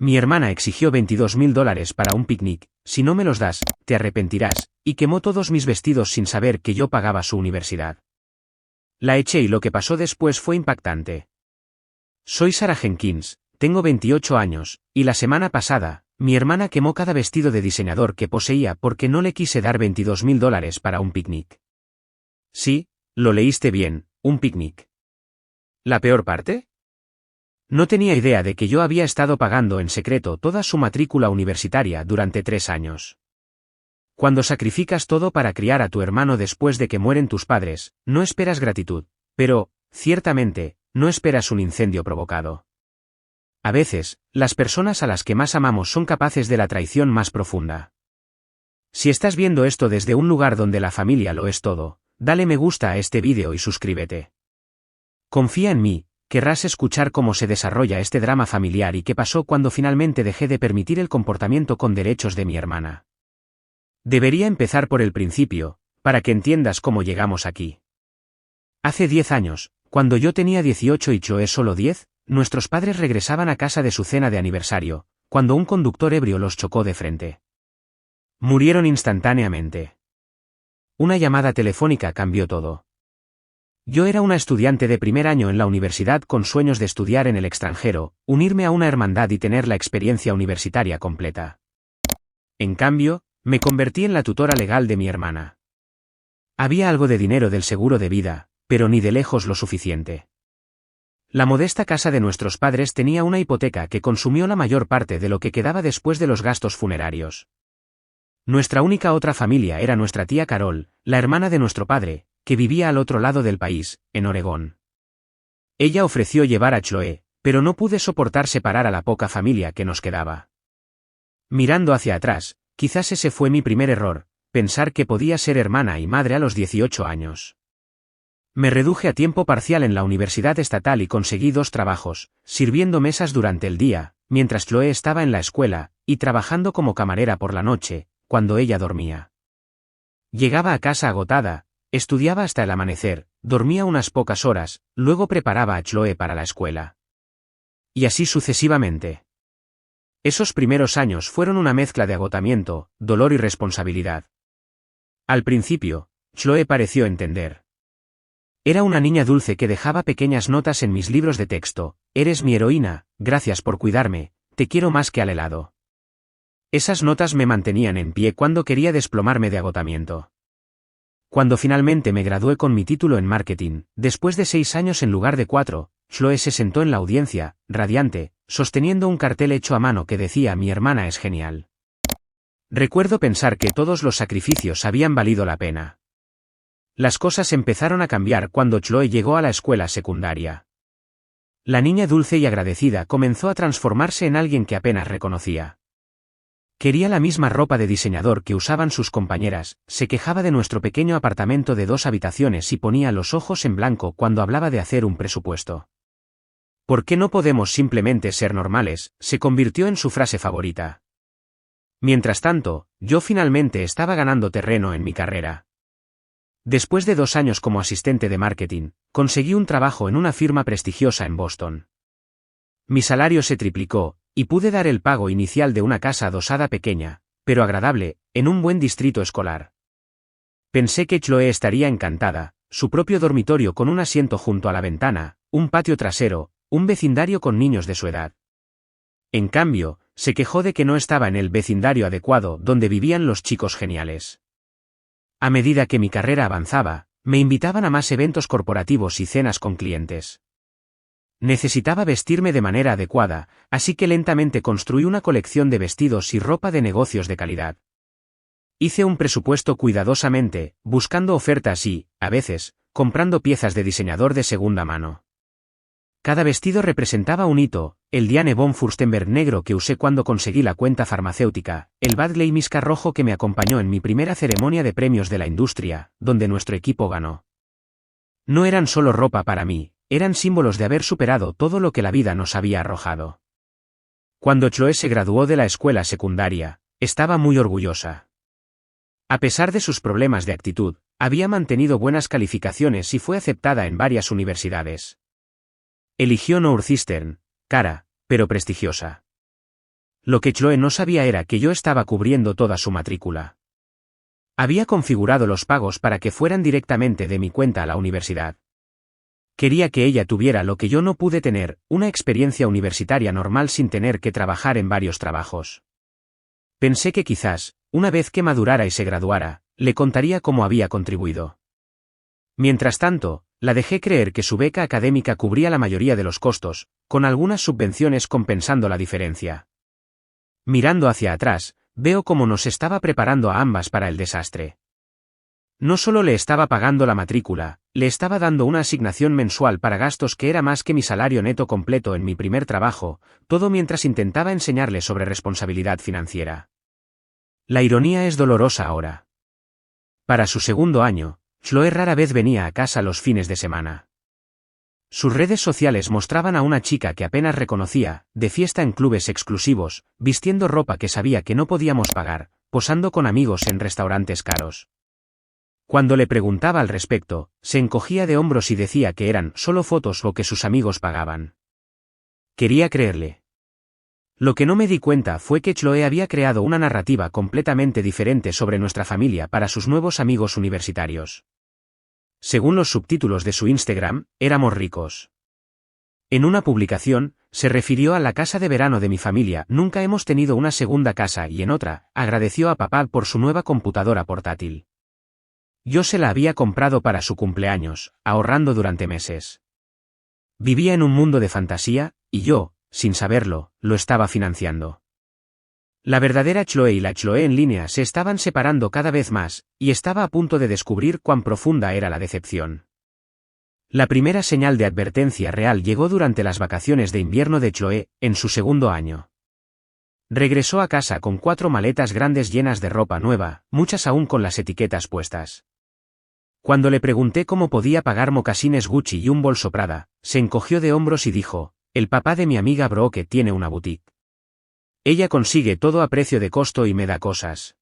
Mi hermana exigió $22.000 para un picnic, si no me los das, te arrepentirás, y quemó todos mis vestidos sin saber que yo pagaba su universidad. La eché y lo que pasó después fue impactante. Soy Sarah Jenkins, tengo 28 años, y la semana pasada, mi hermana quemó cada vestido de diseñador que poseía porque no le quise dar $22.000 para un picnic. Sí, lo leíste bien, un picnic. ¿La peor parte? No tenía idea de que yo había estado pagando en secreto toda su matrícula universitaria durante 3 años. Cuando sacrificas todo para criar a tu hermano después de que mueren tus padres, no esperas gratitud, pero, ciertamente, no esperas un incendio provocado. A veces, las personas a las que más amamos son capaces de la traición más profunda. Si estás viendo esto desde un lugar donde la familia lo es todo, dale me gusta a este vídeo y suscríbete. Confía en mí, querrás escuchar cómo se desarrolla este drama familiar y qué pasó cuando finalmente dejé de permitir el comportamiento con derechos de mi hermana. Debería empezar por el principio, para que entiendas cómo llegamos aquí. Hace 10 años, cuando yo tenía 18 y Chloe solo 10, nuestros padres regresaban a casa de su cena de aniversario, cuando un conductor ebrio los chocó de frente. Murieron instantáneamente. Una llamada telefónica cambió todo. Yo era una estudiante de primer año en la universidad con sueños de estudiar en el extranjero, unirme a una hermandad y tener la experiencia universitaria completa. En cambio, me convertí en la tutora legal de mi hermana. Había algo de dinero del seguro de vida, pero ni de lejos lo suficiente. La modesta casa de nuestros padres tenía una hipoteca que consumió la mayor parte de lo que quedaba después de los gastos funerarios. Nuestra única otra familia era nuestra tía Carol, la hermana de nuestro padre, que vivía al otro lado del país, en Oregón. Ella ofreció llevar a Chloe, pero no pude soportar separar a la poca familia que nos quedaba. Mirando hacia atrás, quizás ese fue mi primer error, pensar que podía ser hermana y madre a los 18 años. Me reduje a tiempo parcial en la universidad estatal y conseguí 2 trabajos, sirviendo mesas durante el día, mientras Chloe estaba en la escuela, y trabajando como camarera por la noche, cuando ella dormía. Llegaba a casa agotada, estudiaba hasta el amanecer, dormía unas pocas horas, luego preparaba a Chloe para la escuela. Y así sucesivamente. Esos primeros años fueron una mezcla de agotamiento, dolor y responsabilidad. Al principio, Chloe pareció entender. Era una niña dulce que dejaba pequeñas notas en mis libros de texto: eres mi heroína, gracias por cuidarme, te quiero más que al helado. Esas notas me mantenían en pie cuando quería desplomarme de agotamiento. Cuando finalmente me gradué con mi título en marketing, después de 6 años en lugar de 4, Chloe se sentó en la audiencia, radiante, sosteniendo un cartel hecho a mano que decía: mi hermana es genial. Recuerdo pensar que todos los sacrificios habían valido la pena. Las cosas empezaron a cambiar cuando Chloe llegó a la escuela secundaria. La niña dulce y agradecida comenzó a transformarse en alguien que apenas reconocía. Quería la misma ropa de diseñador que usaban sus compañeras, se quejaba de nuestro pequeño apartamento de 2 habitaciones y ponía los ojos en blanco cuando hablaba de hacer un presupuesto. ¿Por qué no podemos simplemente ser normales?, se convirtió en su frase favorita. Mientras tanto, yo finalmente estaba ganando terreno en mi carrera. Después de 2 años como asistente de marketing, conseguí un trabajo en una firma prestigiosa en Boston. Mi salario se triplicó, y pude dar el pago inicial de una casa adosada pequeña, pero agradable, en un buen distrito escolar. Pensé que Chloe estaría encantada: su propio dormitorio con un asiento junto a la ventana, un patio trasero, un vecindario con niños de su edad. En cambio, se quejó de que no estaba en el vecindario adecuado donde vivían los chicos geniales. A medida que mi carrera avanzaba, me invitaban a más eventos corporativos y cenas con clientes. Necesitaba vestirme de manera adecuada, así que lentamente construí una colección de vestidos y ropa de negocios de calidad. Hice un presupuesto cuidadosamente, buscando ofertas y, a veces, comprando piezas de diseñador de segunda mano. Cada vestido representaba un hito: el Diane von Furstenberg negro que usé cuando conseguí la cuenta farmacéutica, el Badgley Miska rojo que me acompañó en mi primera ceremonia de premios de la industria, donde nuestro equipo ganó. No eran solo ropa para mí, eran símbolos de haber superado todo lo que la vida nos había arrojado. Cuando Chloe se graduó de la escuela secundaria, estaba muy orgullosa. A pesar de sus problemas de actitud, había mantenido buenas calificaciones y fue aceptada en varias universidades. Eligió Northeastern, cara, pero prestigiosa. Lo que Chloe no sabía era que yo estaba cubriendo toda su matrícula. Había configurado los pagos para que fueran directamente de mi cuenta a la universidad. Quería que ella tuviera lo que yo no pude tener, una experiencia universitaria normal sin tener que trabajar en varios trabajos. Pensé que quizás, una vez que madurara y se graduara, le contaría cómo había contribuido. Mientras tanto, la dejé creer que su beca académica cubría la mayoría de los costos, con algunas subvenciones compensando la diferencia. Mirando hacia atrás, veo cómo nos estaba preparando a ambas para el desastre. No solo le estaba pagando la matrícula, le estaba dando una asignación mensual para gastos que era más que mi salario neto completo en mi primer trabajo, todo mientras intentaba enseñarle sobre responsabilidad financiera. La ironía es dolorosa ahora. Para su segundo año, Chloe rara vez venía a casa los fines de semana. Sus redes sociales mostraban a una chica que apenas reconocía, de fiesta en clubes exclusivos, vistiendo ropa que sabía que no podíamos pagar, posando con amigos en restaurantes caros. Cuando le preguntaba al respecto, se encogía de hombros y decía que eran solo fotos o que sus amigos pagaban. Quería creerle. Lo que no me di cuenta fue que Chloe había creado una narrativa completamente diferente sobre nuestra familia para sus nuevos amigos universitarios. Según los subtítulos de su Instagram, éramos ricos. En una publicación, se refirió a la casa de verano de mi familia, nunca hemos tenido una segunda casa, y en otra, agradeció a papá por su nueva computadora portátil. Yo se la había comprado para su cumpleaños, ahorrando durante meses. Vivía en un mundo de fantasía, y yo, sin saberlo, lo estaba financiando. La verdadera Chloe y la Chloe en línea se estaban separando cada vez más, y estaba a punto de descubrir cuán profunda era la decepción. La primera señal de advertencia real llegó durante las vacaciones de invierno de Chloe, en su segundo año. Regresó a casa con 4 maletas grandes llenas de ropa nueva, muchas aún con las etiquetas puestas. Cuando le pregunté cómo podía pagar mocasines Gucci y un bolso Prada, se encogió de hombros y dijo: el papá de mi amiga Brooke tiene una boutique. Ella consigue todo a precio de costo y me da cosas.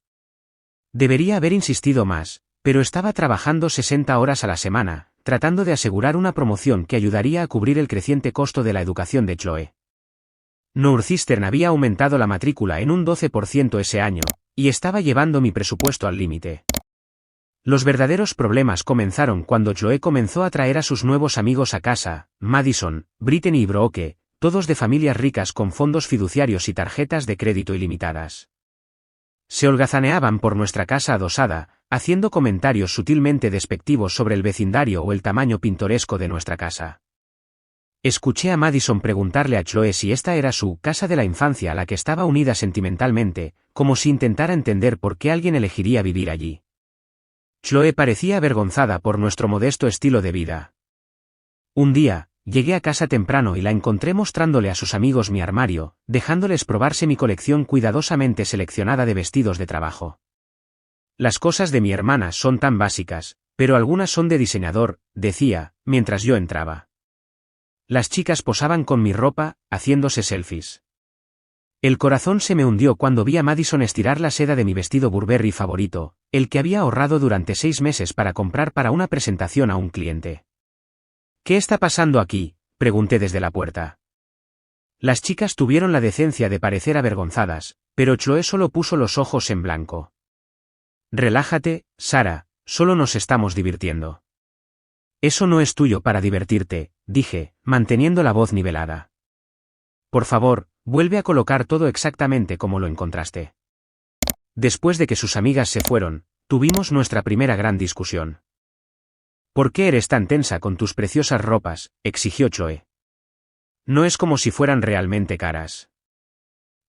Debería haber insistido más, pero estaba trabajando 60 horas a la semana, tratando de asegurar una promoción que ayudaría a cubrir el creciente costo de la educación de Chloe. Northeastern había aumentado la matrícula en un 12% ese año, y estaba llevando mi presupuesto al límite. Los verdaderos problemas comenzaron cuando Chloe comenzó a traer a sus nuevos amigos a casa, Madison, Brittany y Brooke, todos de familias ricas con fondos fiduciarios y tarjetas de crédito ilimitadas. Se holgazaneaban por nuestra casa adosada, haciendo comentarios sutilmente despectivos sobre el vecindario o el tamaño pintoresco de nuestra casa. Escuché a Madison preguntarle a Chloe si esta era su casa de la infancia a la que estaba unida sentimentalmente, como si intentara entender por qué alguien elegiría vivir allí. Chloe parecía avergonzada por nuestro modesto estilo de vida. Un día, llegué a casa temprano y la encontré mostrándole a sus amigos mi armario, dejándoles probarse mi colección cuidadosamente seleccionada de vestidos de trabajo. Las cosas de mi hermana son tan básicas, pero algunas son de diseñador, decía, mientras yo entraba. Las chicas posaban con mi ropa, haciéndose selfies. El corazón se me hundió cuando vi a Madison estirar la seda de mi vestido Burberry favorito, el que había ahorrado durante 6 meses para comprar para una presentación a un cliente. ¿Qué está pasando aquí?, pregunté desde la puerta. Las chicas tuvieron la decencia de parecer avergonzadas, pero Chloe solo puso los ojos en blanco. Relájate, Sara, solo nos estamos divirtiendo. Eso no es tuyo para divertirte, dije, manteniendo la voz nivelada. Por favor, vuelve a colocar todo exactamente como lo encontraste. Después de que sus amigas se fueron, tuvimos nuestra primera gran discusión. ¿Por qué eres tan tensa con tus preciosas ropas?, exigió Chloe. No es como si fueran realmente caras.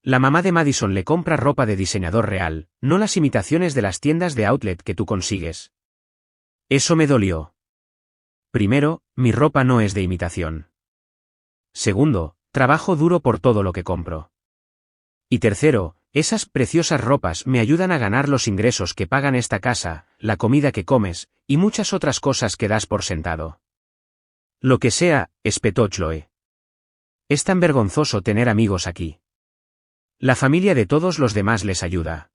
La mamá de Madison le compra ropa de diseñador real, no las imitaciones de las tiendas de outlet que tú consigues. Eso me dolió. Primero, mi ropa no es de imitación. Segundo, trabajo duro por todo lo que compro. Y tercero, esas preciosas ropas me ayudan a ganar los ingresos que pagan esta casa, la comida que comes, y muchas otras cosas que das por sentado. Lo que sea, espetó Chloe. Es tan vergonzoso tener amigos aquí. La familia de todos los demás les ayuda.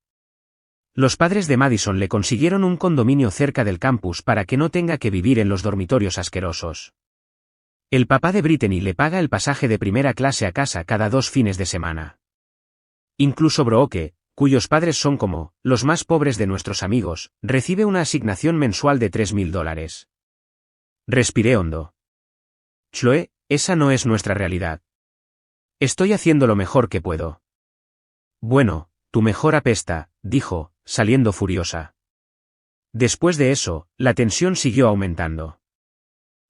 Los padres de Madison le consiguieron un condominio cerca del campus para que no tenga que vivir en los dormitorios asquerosos. El papá de Brittany le paga el pasaje de primera clase a casa cada 2 fines de semana. Incluso Brooke, cuyos padres son como los más pobres de nuestros amigos, recibe una asignación mensual de $3.000. Respiré hondo. Chloe, esa no es nuestra realidad. Estoy haciendo lo mejor que puedo. Bueno, tu mejor apesta, dijo, saliendo furiosa. Después de eso, la tensión siguió aumentando.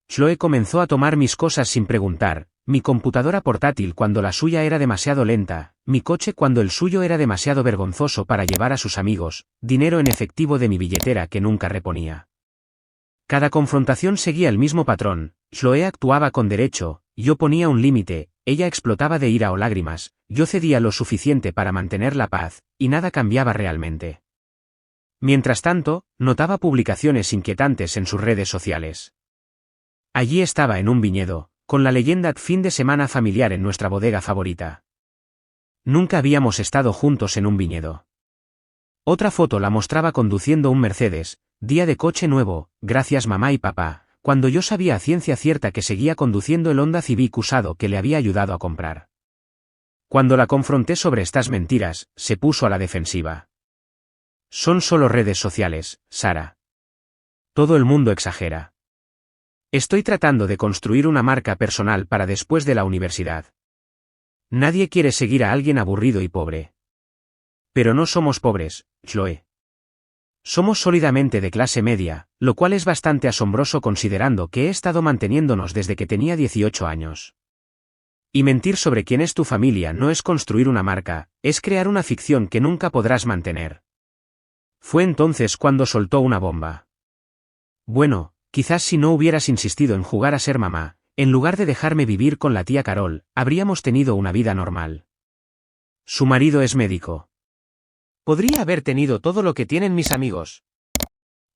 Chloe comenzó a tomar mis cosas sin preguntar, mi computadora portátil cuando la suya era demasiado lenta, mi coche cuando el suyo era demasiado vergonzoso para llevar a sus amigos, dinero en efectivo de mi billetera que nunca reponía. Cada confrontación seguía el mismo patrón, Chloe actuaba con derecho, yo ponía un límite, ella explotaba de ira o lágrimas, yo cedía lo suficiente para mantener la paz, y nada cambiaba realmente. Mientras tanto, notaba publicaciones inquietantes en sus redes sociales. Allí estaba en un viñedo, con la leyenda «Fin de semana familiar» en nuestra bodega favorita. Nunca habíamos estado juntos en un viñedo. Otra foto la mostraba conduciendo un Mercedes, día de coche nuevo, gracias mamá y papá, cuando yo sabía a ciencia cierta que seguía conduciendo el Honda Civic usado que le había ayudado a comprar. Cuando la confronté sobre estas mentiras, se puso a la defensiva. Son solo redes sociales, Sara. Todo el mundo exagera. Estoy tratando de construir una marca personal para después de la universidad. Nadie quiere seguir a alguien aburrido y pobre. Pero no somos pobres, Chloe. Somos sólidamente de clase media, lo cual es bastante asombroso considerando que he estado manteniéndonos desde que tenía 18 años. Y mentir sobre quién es tu familia no es construir una marca, es crear una ficción que nunca podrás mantener. Fue entonces cuando soltó una bomba. Bueno, quizás si no hubieras insistido en jugar a ser mamá, en lugar de dejarme vivir con la tía Carol, habríamos tenido una vida normal. Su marido es médico. Podría haber tenido todo lo que tienen mis amigos.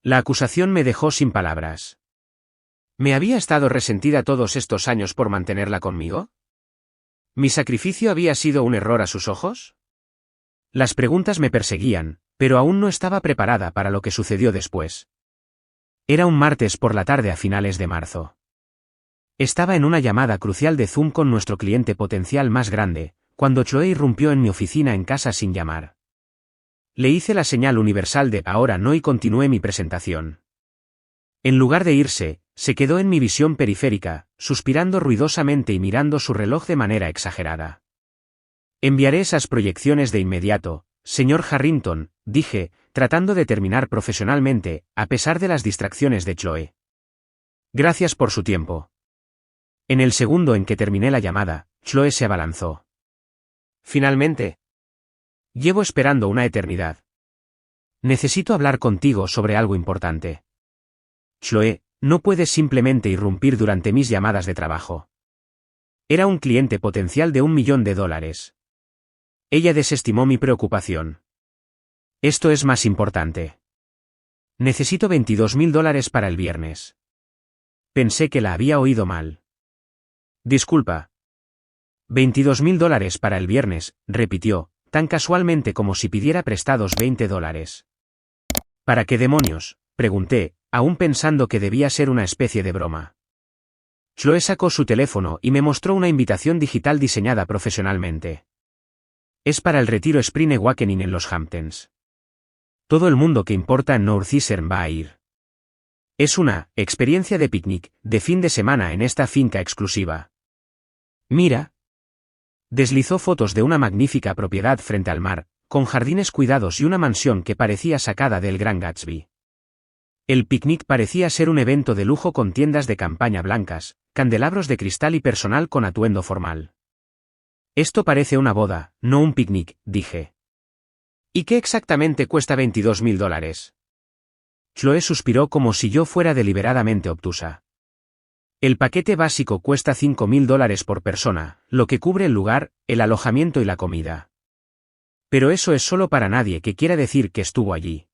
La acusación me dejó sin palabras. ¿Me había estado resentida todos estos años por mantenerla conmigo? ¿Mi sacrificio había sido un error a sus ojos? Las preguntas me perseguían, pero aún no estaba preparada para lo que sucedió después. Era un martes por la tarde a finales de marzo. Estaba en una llamada crucial de Zoom con nuestro cliente potencial más grande, cuando Chloe irrumpió en mi oficina en casa sin llamar. Le hice la señal universal de ahora no y continué mi presentación. En lugar de irse, se quedó en mi visión periférica, suspirando ruidosamente y mirando su reloj de manera exagerada. Enviaré esas proyecciones de inmediato, señor Harrington, dije, tratando de terminar profesionalmente, a pesar de las distracciones de Chloe. Gracias por su tiempo. En el segundo en que terminé la llamada, Chloe se abalanzó. Finalmente. Llevo esperando una eternidad. Necesito hablar contigo sobre algo importante. Chloe, no puedes simplemente irrumpir durante mis llamadas de trabajo. Era un cliente potencial de $1 millón. Ella desestimó mi preocupación. Esto es más importante. Necesito $22.000 para el viernes. Pensé que la había oído mal. Disculpa. $22.000 para el viernes, repitió, tan casualmente como si pidiera prestados $20. ¿Para qué demonios?, pregunté, aún pensando que debía ser una especie de broma. Chloe sacó su teléfono y me mostró una invitación digital diseñada profesionalmente. Es para el retiro Spring Awakening en los Hamptons. Todo el mundo que importa en Northeastern va a ir. Es una experiencia de picnic, de fin de semana en esta finca exclusiva. Mira. Deslizó fotos de una magnífica propiedad frente al mar, con jardines cuidados y una mansión que parecía sacada del Gran Gatsby. El picnic parecía ser un evento de lujo con tiendas de campaña blancas, candelabros de cristal y personal con atuendo formal. Esto parece una boda, no un picnic, dije. ¿Y qué exactamente cuesta $22.000? Chloe suspiró como si yo fuera deliberadamente obtusa. El paquete básico cuesta $5.000 por persona, lo que cubre el lugar, el alojamiento y la comida. Pero eso es solo para nadie que quiera decir que estuvo allí.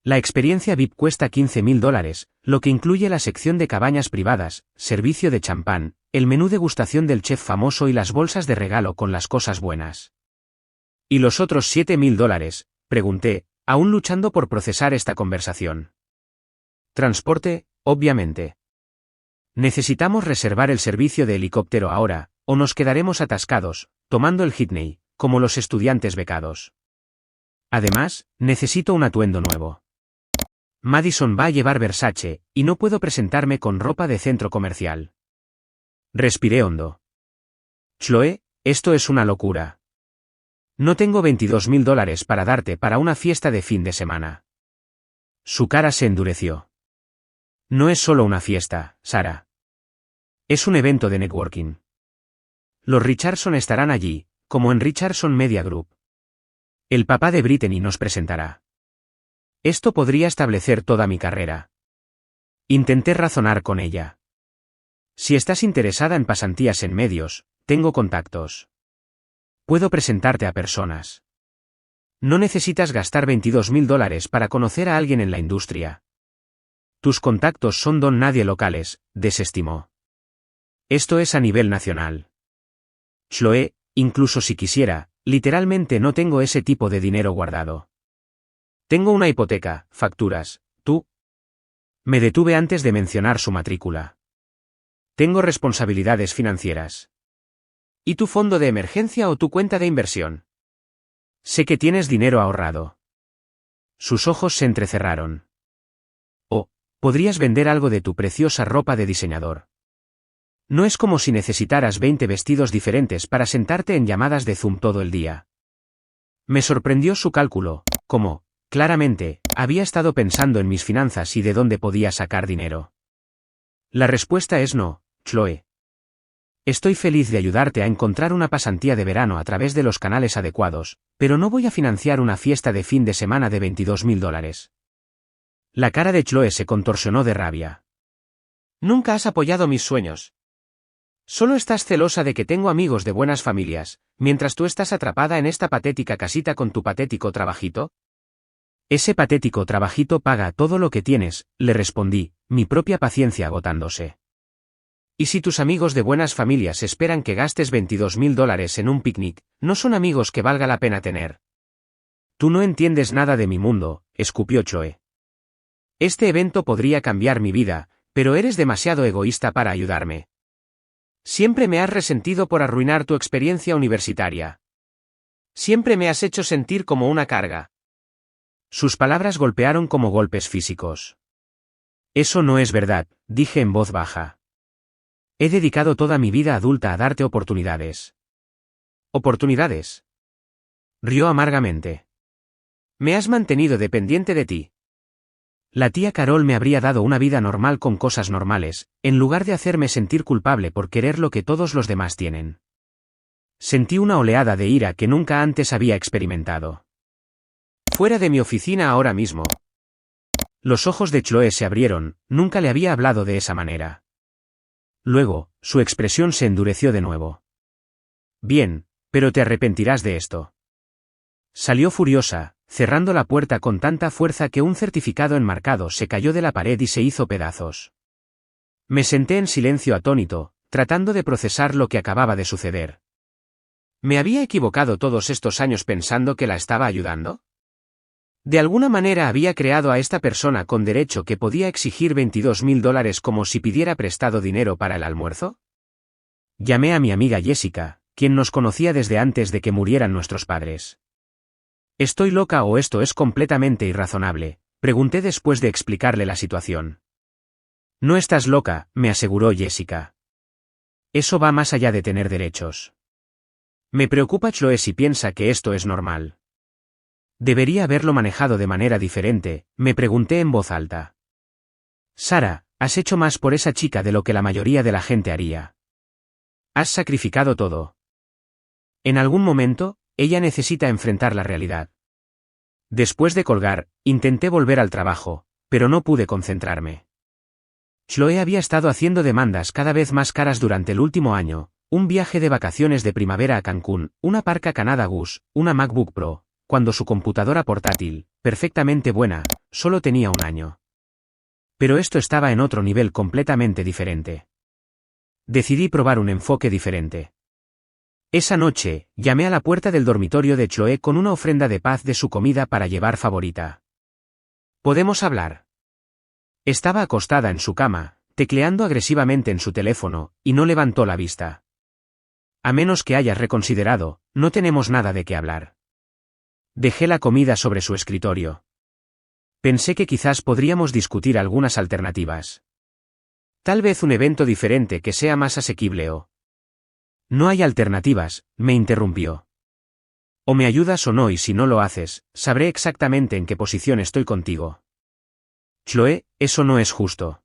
La experiencia VIP cuesta $15.000, lo que incluye la sección de cabañas privadas, servicio de champán, el menú degustación del chef famoso y las bolsas de regalo con las cosas buenas. ¿Y los otros $7.000? Pregunté, aún luchando por procesar esta conversación. Transporte, obviamente. Necesitamos reservar el servicio de helicóptero ahora, o nos quedaremos atascados, tomando el Whitney, como los estudiantes becados. Además, necesito un atuendo nuevo. Madison va a llevar Versace, y no puedo presentarme con ropa de centro comercial. Respiré hondo. Chloe, esto es una locura. No tengo $22.000 para darte para una fiesta de fin de semana. Su cara se endureció. No es solo una fiesta, Sarah. Es un evento de networking. Los Richardson estarán allí, como en Richardson Media Group. El papá de Brittany nos presentará. Esto podría establecer toda mi carrera. Intenté razonar con ella. Si estás interesada en pasantías en medios, tengo contactos. Puedo presentarte a personas. No necesitas gastar $22.000 para conocer a alguien en la industria. Tus contactos son don nadie locales, desestimó. Esto es a nivel nacional. Chloe, incluso si quisiera, literalmente no tengo ese tipo de dinero guardado. Tengo una hipoteca, facturas, tú. Me detuve antes de mencionar su matrícula. Tengo responsabilidades financieras. ¿Y tu fondo de emergencia o tu cuenta de inversión? Sé que tienes dinero ahorrado. Sus ojos se entrecerraron. Oh, podrías vender algo de tu preciosa ropa de diseñador. No es como si necesitaras 20 vestidos diferentes para sentarte en llamadas de Zoom todo el día. Me sorprendió su cálculo, como, claramente, había estado pensando en mis finanzas y de dónde podía sacar dinero. La respuesta es no, Chloe. Estoy feliz de ayudarte a encontrar una pasantía de verano a través de los canales adecuados, pero no voy a financiar una fiesta de fin de semana de $22.000. La cara de Chloe se contorsionó de rabia. Nunca has apoyado mis sueños. Solo estás celosa de que tengo amigos de buenas familias, mientras tú estás atrapada en esta patética casita con tu patético trabajito. Ese patético trabajito paga todo lo que tienes, le respondí, mi propia paciencia agotándose. Y si tus amigos de buenas familias esperan que gastes $22.000 en un picnic, no son amigos que valga la pena tener. Tú no entiendes nada de mi mundo, escupió Chloe. Este evento podría cambiar mi vida, pero eres demasiado egoísta para ayudarme. Siempre me has resentido por arruinar tu experiencia universitaria. Siempre me has hecho sentir como una carga. Sus palabras golpearon como golpes físicos. Eso no es verdad, dije en voz baja. He dedicado toda mi vida adulta a darte oportunidades. ¿Oportunidades? Rió amargamente. Me has mantenido dependiente de ti. La tía Carol me habría dado una vida normal con cosas normales, en lugar de hacerme sentir culpable por querer lo que todos los demás tienen. Sentí una oleada de ira que nunca antes había experimentado. Fuera de mi oficina ahora mismo. Los ojos de Chloe se abrieron, nunca le había hablado de esa manera. Luego, su expresión se endureció de nuevo. Bien, pero te arrepentirás de esto. Salió furiosa, cerrando la puerta con tanta fuerza que un certificado enmarcado se cayó de la pared y se hizo pedazos. Me senté en silencio atónito, tratando de procesar lo que acababa de suceder. ¿Me había equivocado todos estos años pensando que la estaba ayudando? ¿De alguna manera había creado a esta persona con derecho que podía exigir $22.000 como si pidiera prestado dinero para el almuerzo? Llamé a mi amiga Jessica, quien nos conocía desde antes de que murieran nuestros padres. ¿Estoy loca o esto es completamente irrazonable?, pregunté después de explicarle la situación. No estás loca, me aseguró Jessica. Eso va más allá de tener derechos. Me preocupa Chloe si piensa que esto es normal. ¿Debería haberlo manejado de manera diferente?, me pregunté en voz alta. Sarah, has hecho más por esa chica de lo que la mayoría de la gente haría. Has sacrificado todo. En algún momento, ella necesita enfrentar la realidad. Después de colgar, intenté volver al trabajo, pero no pude concentrarme. Chloe había estado haciendo demandas cada vez más caras durante el último año, un viaje de vacaciones de primavera a Cancún, una Parka Canada Goose, una MacBook Pro, cuando su computadora portátil, perfectamente buena, solo tenía un año. Pero esto estaba en otro nivel completamente diferente. Decidí probar un enfoque diferente. Esa noche, llamé a la puerta del dormitorio de Chloe con una ofrenda de paz de su comida para llevar favorita. ¿Podemos hablar? Estaba acostada en su cama, tecleando agresivamente en su teléfono, y no levantó la vista. A menos que hayas reconsiderado, no tenemos nada de qué hablar. Dejé la comida sobre su escritorio. Pensé que quizás podríamos discutir algunas alternativas. Tal vez un evento diferente que sea más asequible o... No hay alternativas, me interrumpió. O me ayudas o no, y si no lo haces, sabré exactamente en qué posición estoy contigo. Chloe, eso no es justo.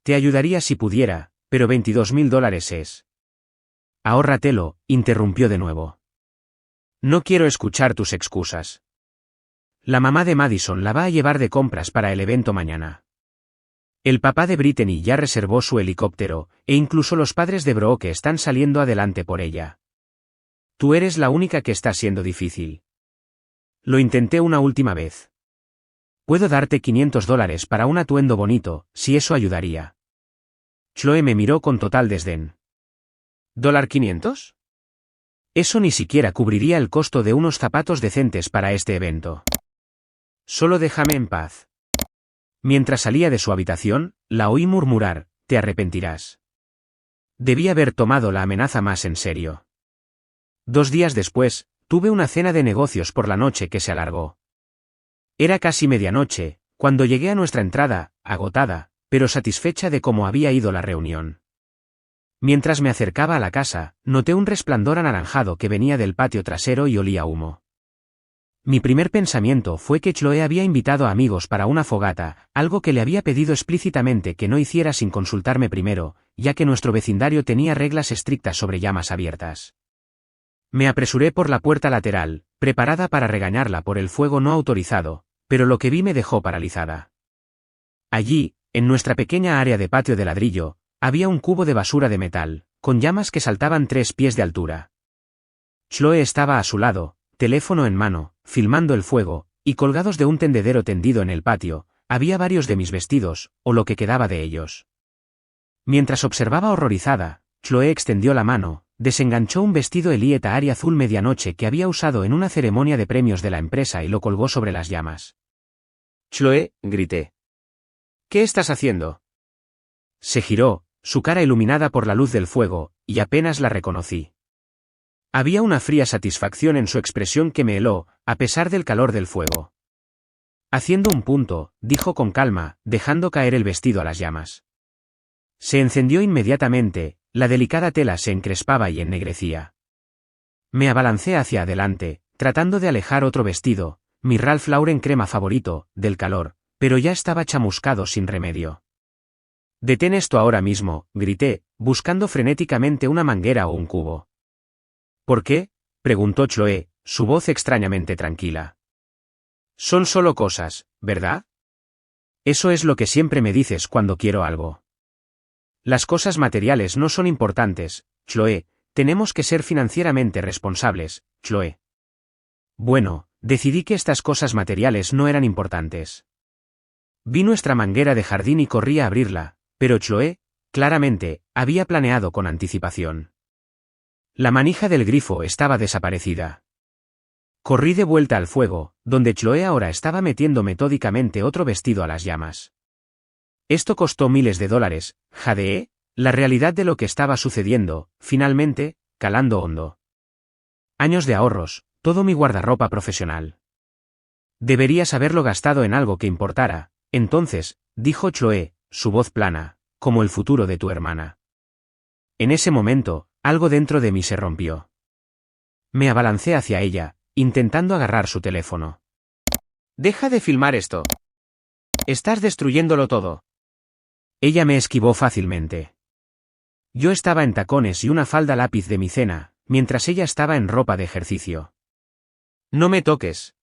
Te ayudaría si pudiera, pero $22.000 es. Ahórratelo, interrumpió de nuevo. No quiero escuchar tus excusas. La mamá de Madison la va a llevar de compras para el evento mañana. El papá de Brittany ya reservó su helicóptero, e incluso los padres de Brooke están saliendo adelante por ella. Tú eres la única que está siendo difícil. Lo intenté una última vez. Puedo darte $500 para un atuendo bonito, si eso ayudaría. Chloe me miró con total desdén. ¿$500? Eso ni siquiera cubriría el costo de unos zapatos decentes para este evento. Solo déjame en paz. Mientras salía de su habitación, la oí murmurar, te arrepentirás. Debí haber tomado la amenaza más en serio. 2 días después, tuve una cena de negocios por la noche que se alargó. Era casi medianoche, cuando llegué a nuestra entrada, agotada, pero satisfecha de cómo había ido la reunión. Mientras me acercaba a la casa, noté un resplandor anaranjado que venía del patio trasero y olía a humo. Mi primer pensamiento fue que Chloe había invitado a amigos para una fogata, algo que le había pedido explícitamente que no hiciera sin consultarme primero, ya que nuestro vecindario tenía reglas estrictas sobre llamas abiertas. Me apresuré por la puerta lateral, preparada para regañarla por el fuego no autorizado, pero lo que vi me dejó paralizada. Allí, en nuestra pequeña área de patio de ladrillo, había un cubo de basura de metal, con llamas que saltaban 3 pies de altura. Chloe estaba a su lado, teléfono en mano, filmando el fuego, y colgados de un tendedero tendido en el patio, había varios de mis vestidos, o lo que quedaba de ellos. Mientras observaba horrorizada, Chloe extendió la mano, desenganchó un vestido Elite Ari azul medianoche que había usado en una ceremonia de premios de la empresa y lo colgó sobre las llamas. Chloe, grité. ¿Qué estás haciendo? Se giró, su cara iluminada por la luz del fuego, y apenas la reconocí. Había una fría satisfacción en su expresión que me heló, a pesar del calor del fuego. Haciendo un punto, dijo con calma, dejando caer el vestido a las llamas. Se encendió inmediatamente, la delicada tela se encrespaba y ennegrecía. Me abalancé hacia adelante, tratando de alejar otro vestido, mi Ralph Lauren crema favorito, del calor, pero ya estaba chamuscado sin remedio. «Detén esto ahora mismo», grité, buscando frenéticamente una manguera o un cubo. «¿Por qué?», preguntó Chloe, su voz extrañamente tranquila. «Son solo cosas, ¿verdad? Eso es lo que siempre me dices cuando quiero algo. Las cosas materiales no son importantes, Chloe, tenemos que ser financieramente responsables, Chloe». Bueno, decidí que estas cosas materiales no eran importantes. Vi nuestra manguera de jardín y corrí a abrirla, pero Chloe, claramente, había planeado con anticipación. La manija del grifo estaba desaparecida. Corrí de vuelta al fuego, donde Chloe ahora estaba metiendo metódicamente otro vestido a las llamas. Esto costó miles de dólares, jadeé, la realidad de lo que estaba sucediendo, finalmente, calando hondo. Años de ahorros, todo mi guardarropa profesional. Deberías haberlo gastado en algo que importara, entonces, dijo Chloe, su voz plana, como el futuro de tu hermana. En ese momento, algo dentro de mí se rompió. Me abalancé hacia ella, intentando agarrar su teléfono. «Deja de filmar esto. Estás destruyéndolo todo». Ella me esquivó fácilmente. Yo estaba en tacones y una falda lápiz de mi cena, mientras ella estaba en ropa de ejercicio. «No me toques.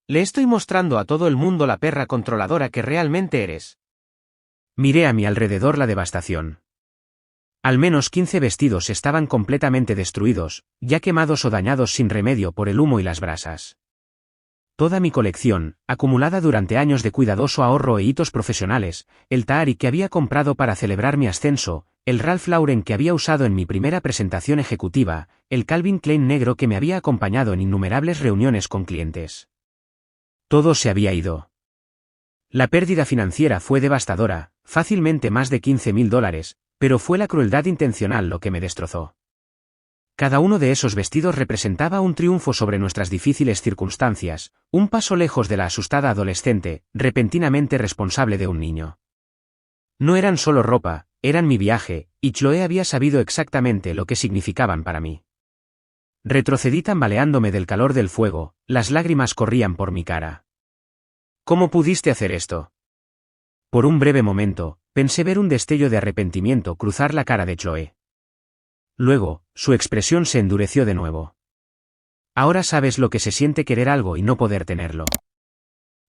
Le estoy mostrando a todo el mundo la perra controladora que realmente eres». Miré a mi alrededor la devastación. Al menos 15 vestidos estaban completamente destruidos, ya quemados o dañados sin remedio por el humo y las brasas. Toda mi colección, acumulada durante años de cuidadoso ahorro e hitos profesionales, el Taari que había comprado para celebrar mi ascenso, el Ralph Lauren que había usado en mi primera presentación ejecutiva, el Calvin Klein negro que me había acompañado en innumerables reuniones con clientes. Todo se había ido. La pérdida financiera fue devastadora, fácilmente más de $15.000, pero fue la crueldad intencional lo que me destrozó. Cada uno de esos vestidos representaba un triunfo sobre nuestras difíciles circunstancias, un paso lejos de la asustada adolescente, repentinamente responsable de un niño. No eran solo ropa, eran mi viaje, y Chloe había sabido exactamente lo que significaban para mí. Retrocedí tambaleándome del calor del fuego, las lágrimas corrían por mi cara. ¿Cómo pudiste hacer esto? Por un breve momento, pensé ver un destello de arrepentimiento cruzar la cara de Chloe. Luego, su expresión se endureció de nuevo. Ahora sabes lo que se siente querer algo y no poder tenerlo.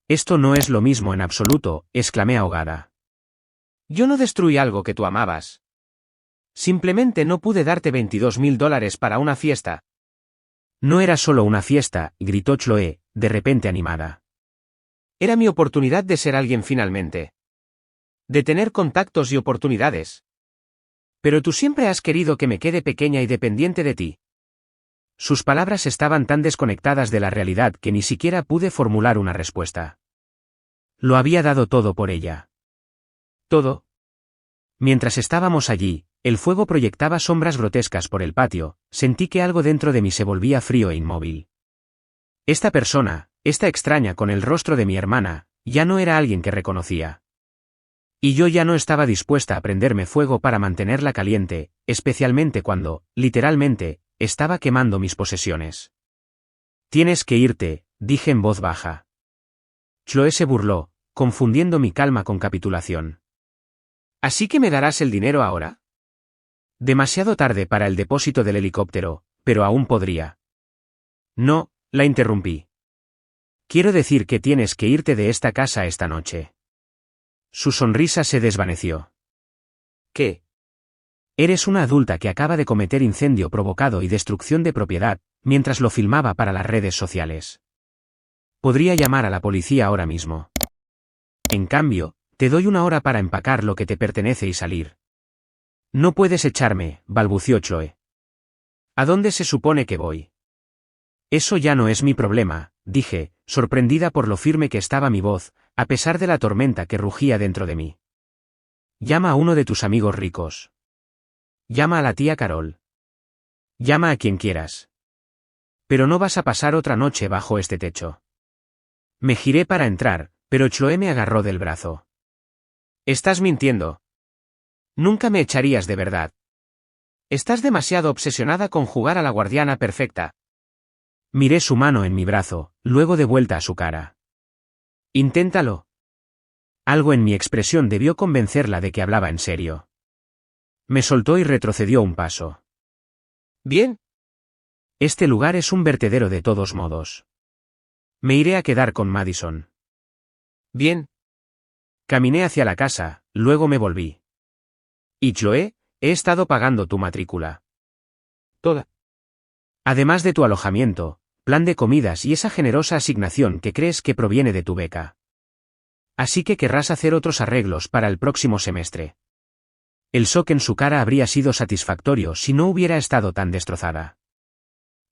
Esto no es lo mismo en absoluto, exclamé ahogada. Yo no destruí algo que tú amabas. Simplemente no pude darte $22,000 para una fiesta. No era solo una fiesta, gritó Chloe, de repente animada. Era mi oportunidad de ser alguien finalmente. De tener contactos y oportunidades. Pero tú siempre has querido que me quede pequeña y dependiente de ti. Sus palabras estaban tan desconectadas de la realidad que ni siquiera pude formular una respuesta. Lo había dado todo por ella. ¿Todo? Mientras estábamos allí, el fuego proyectaba sombras grotescas por el patio, sentí que algo dentro de mí se volvía frío e inmóvil. Esta persona, esta extraña con el rostro de mi hermana, ya no era alguien que reconocía. Y yo ya no estaba dispuesta a prenderme fuego para mantenerla caliente, especialmente cuando, literalmente, estaba quemando mis posesiones. Tienes que irte, dije en voz baja. Chloe se burló, confundiendo mi calma con capitulación. ¿Así que me darás el dinero ahora? Demasiado tarde para el depósito del helicóptero, pero aún podría. No, la interrumpí. Quiero decir que tienes que irte de esta casa esta noche. Su sonrisa se desvaneció. ¿Qué? Eres una adulta que acaba de cometer incendio provocado y destrucción de propiedad, mientras lo filmaba para las redes sociales. Podría llamar a la policía ahora mismo. En cambio, te doy una hora para empacar lo que te pertenece y salir. No puedes echarme, balbució Chloe. ¿A dónde se supone que voy? Eso ya no es mi problema, dije, sorprendida por lo firme que estaba mi voz, a pesar de la tormenta que rugía dentro de mí. Llama a uno de tus amigos ricos. Llama a la tía Carol. Llama a quien quieras. Pero no vas a pasar otra noche bajo este techo. Me giré para entrar, pero Chloe me agarró del brazo. Estás mintiendo. Nunca me echarías de verdad. Estás demasiado obsesionada con jugar a la guardiana perfecta. Miré su mano en mi brazo, luego de vuelta a su cara. Inténtalo. Algo en mi expresión debió convencerla de que hablaba en serio. Me soltó y retrocedió un paso. Bien. Este lugar es un vertedero de todos modos. Me iré a quedar con Madison. Bien. Caminé hacia la casa, luego me volví. ¿Y Chloe? He estado pagando tu matrícula. Toda. Además de tu alojamiento, plan de comidas y esa generosa asignación que crees que proviene de tu beca. Así que querrás hacer otros arreglos para el próximo semestre. El shock en su cara habría sido satisfactorio si no hubiera estado tan destrozada.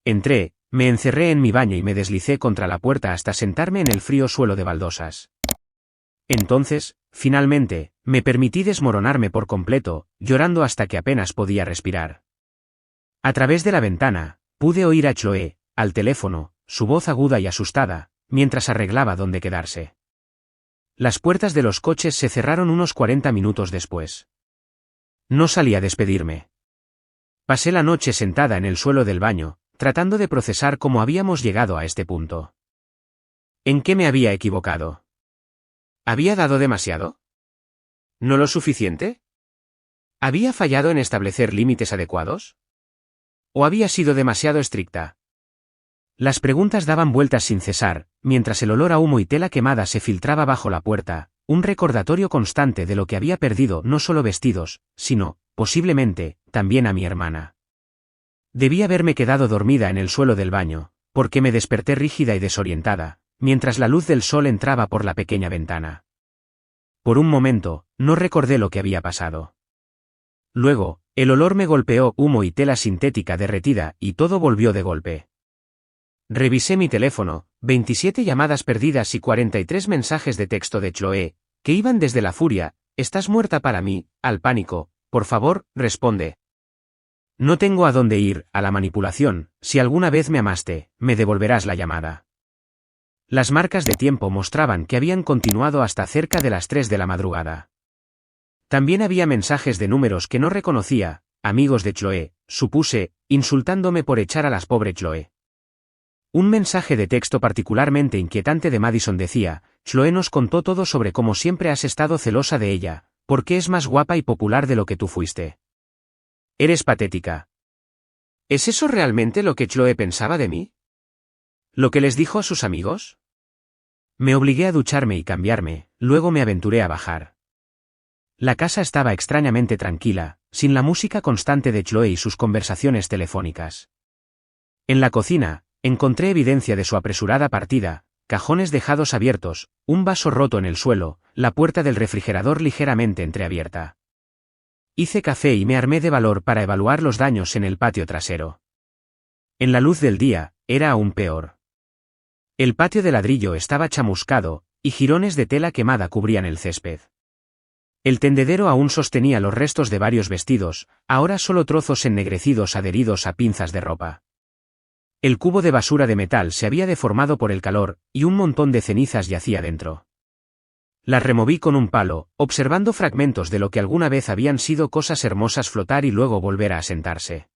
Entré, me encerré en mi baño y me deslicé contra la puerta hasta sentarme en el frío suelo de baldosas. Entonces, finalmente, me permití desmoronarme por completo, llorando hasta que apenas podía respirar. A través de la ventana, pude oír a Chloe, al teléfono, su voz aguda y asustada, mientras arreglaba dónde quedarse. Las puertas de los coches se cerraron unos 40 minutos después. No salí a despedirme. Pasé la noche sentada en el suelo del baño, tratando de procesar cómo habíamos llegado a este punto. ¿En qué me había equivocado? ¿Había dado demasiado? ¿No lo suficiente? ¿Había fallado en establecer límites adecuados? ¿O había sido demasiado estricta? Las preguntas daban vueltas sin cesar, mientras el olor a humo y tela quemada se filtraba bajo la puerta, un recordatorio constante de lo que había perdido no solo vestidos, sino, posiblemente, también a mi hermana. Debí haberme quedado dormida en el suelo del baño, porque me desperté rígida y desorientada, mientras la luz del sol entraba por la pequeña ventana. Por un momento, no recordé lo que había pasado. Luego, el olor me golpeó, humo y tela sintética derretida, y todo volvió de golpe. Revisé mi teléfono, 27 llamadas perdidas y 43 mensajes de texto de Chloe, que iban desde la furia, «Estás muerta para mí», al pánico, «Por favor, responde». No tengo a dónde ir, a la manipulación, si alguna vez me amaste, me devolverás la llamada. Las marcas de tiempo mostraban que habían continuado hasta cerca de las 3 de la madrugada. También había mensajes de números que no reconocía, amigos de Chloe, supuse, insultándome por echar a las pobres Chloe. Un mensaje de texto particularmente inquietante de Madison decía: Chloe nos contó todo sobre cómo siempre has estado celosa de ella, porque es más guapa y popular de lo que tú fuiste. Eres patética. ¿Es eso realmente lo que Chloe pensaba de mí? ¿Lo que les dijo a sus amigos? Me obligué a ducharme y cambiarme, luego me aventuré a bajar. La casa estaba extrañamente tranquila, sin la música constante de Chloe y sus conversaciones telefónicas. En la cocina, encontré evidencia de su apresurada partida, cajones dejados abiertos, un vaso roto en el suelo, la puerta del refrigerador ligeramente entreabierta. Hice café y me armé de valor para evaluar los daños en el patio trasero. En la luz del día, era aún peor. El patio de ladrillo estaba chamuscado, y jirones de tela quemada cubrían el césped. El tendedero aún sostenía los restos de varios vestidos, ahora solo trozos ennegrecidos adheridos a pinzas de ropa. El cubo de basura de metal se había deformado por el calor, y un montón de cenizas yacía dentro. Las removí con un palo, observando fragmentos de lo que alguna vez habían sido cosas hermosas flotar y luego volver a asentarse.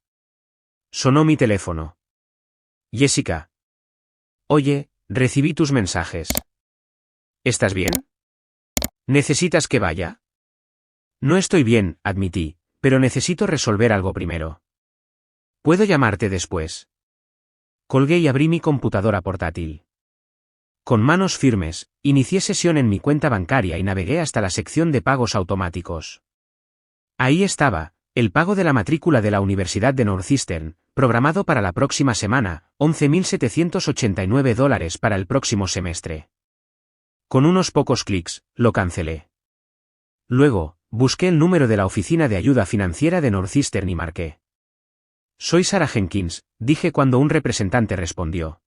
Sonó mi teléfono. Jessica. Oye, recibí tus mensajes. ¿Estás bien? ¿Necesitas que vaya? No estoy bien, admití, pero necesito resolver algo primero. ¿Puedo llamarte después? Colgué y abrí mi computadora portátil. Con manos firmes, inicié sesión en mi cuenta bancaria y navegué hasta la sección de pagos automáticos. Ahí estaba, el pago de la matrícula de la Universidad de Northeastern, programado para la próxima semana, $11.789 para el próximo semestre. Con unos pocos clics, lo cancelé. Luego, busqué el número de la oficina de ayuda financiera de Northeastern y marqué. Soy Sarah Jenkins, dije cuando un representante respondió.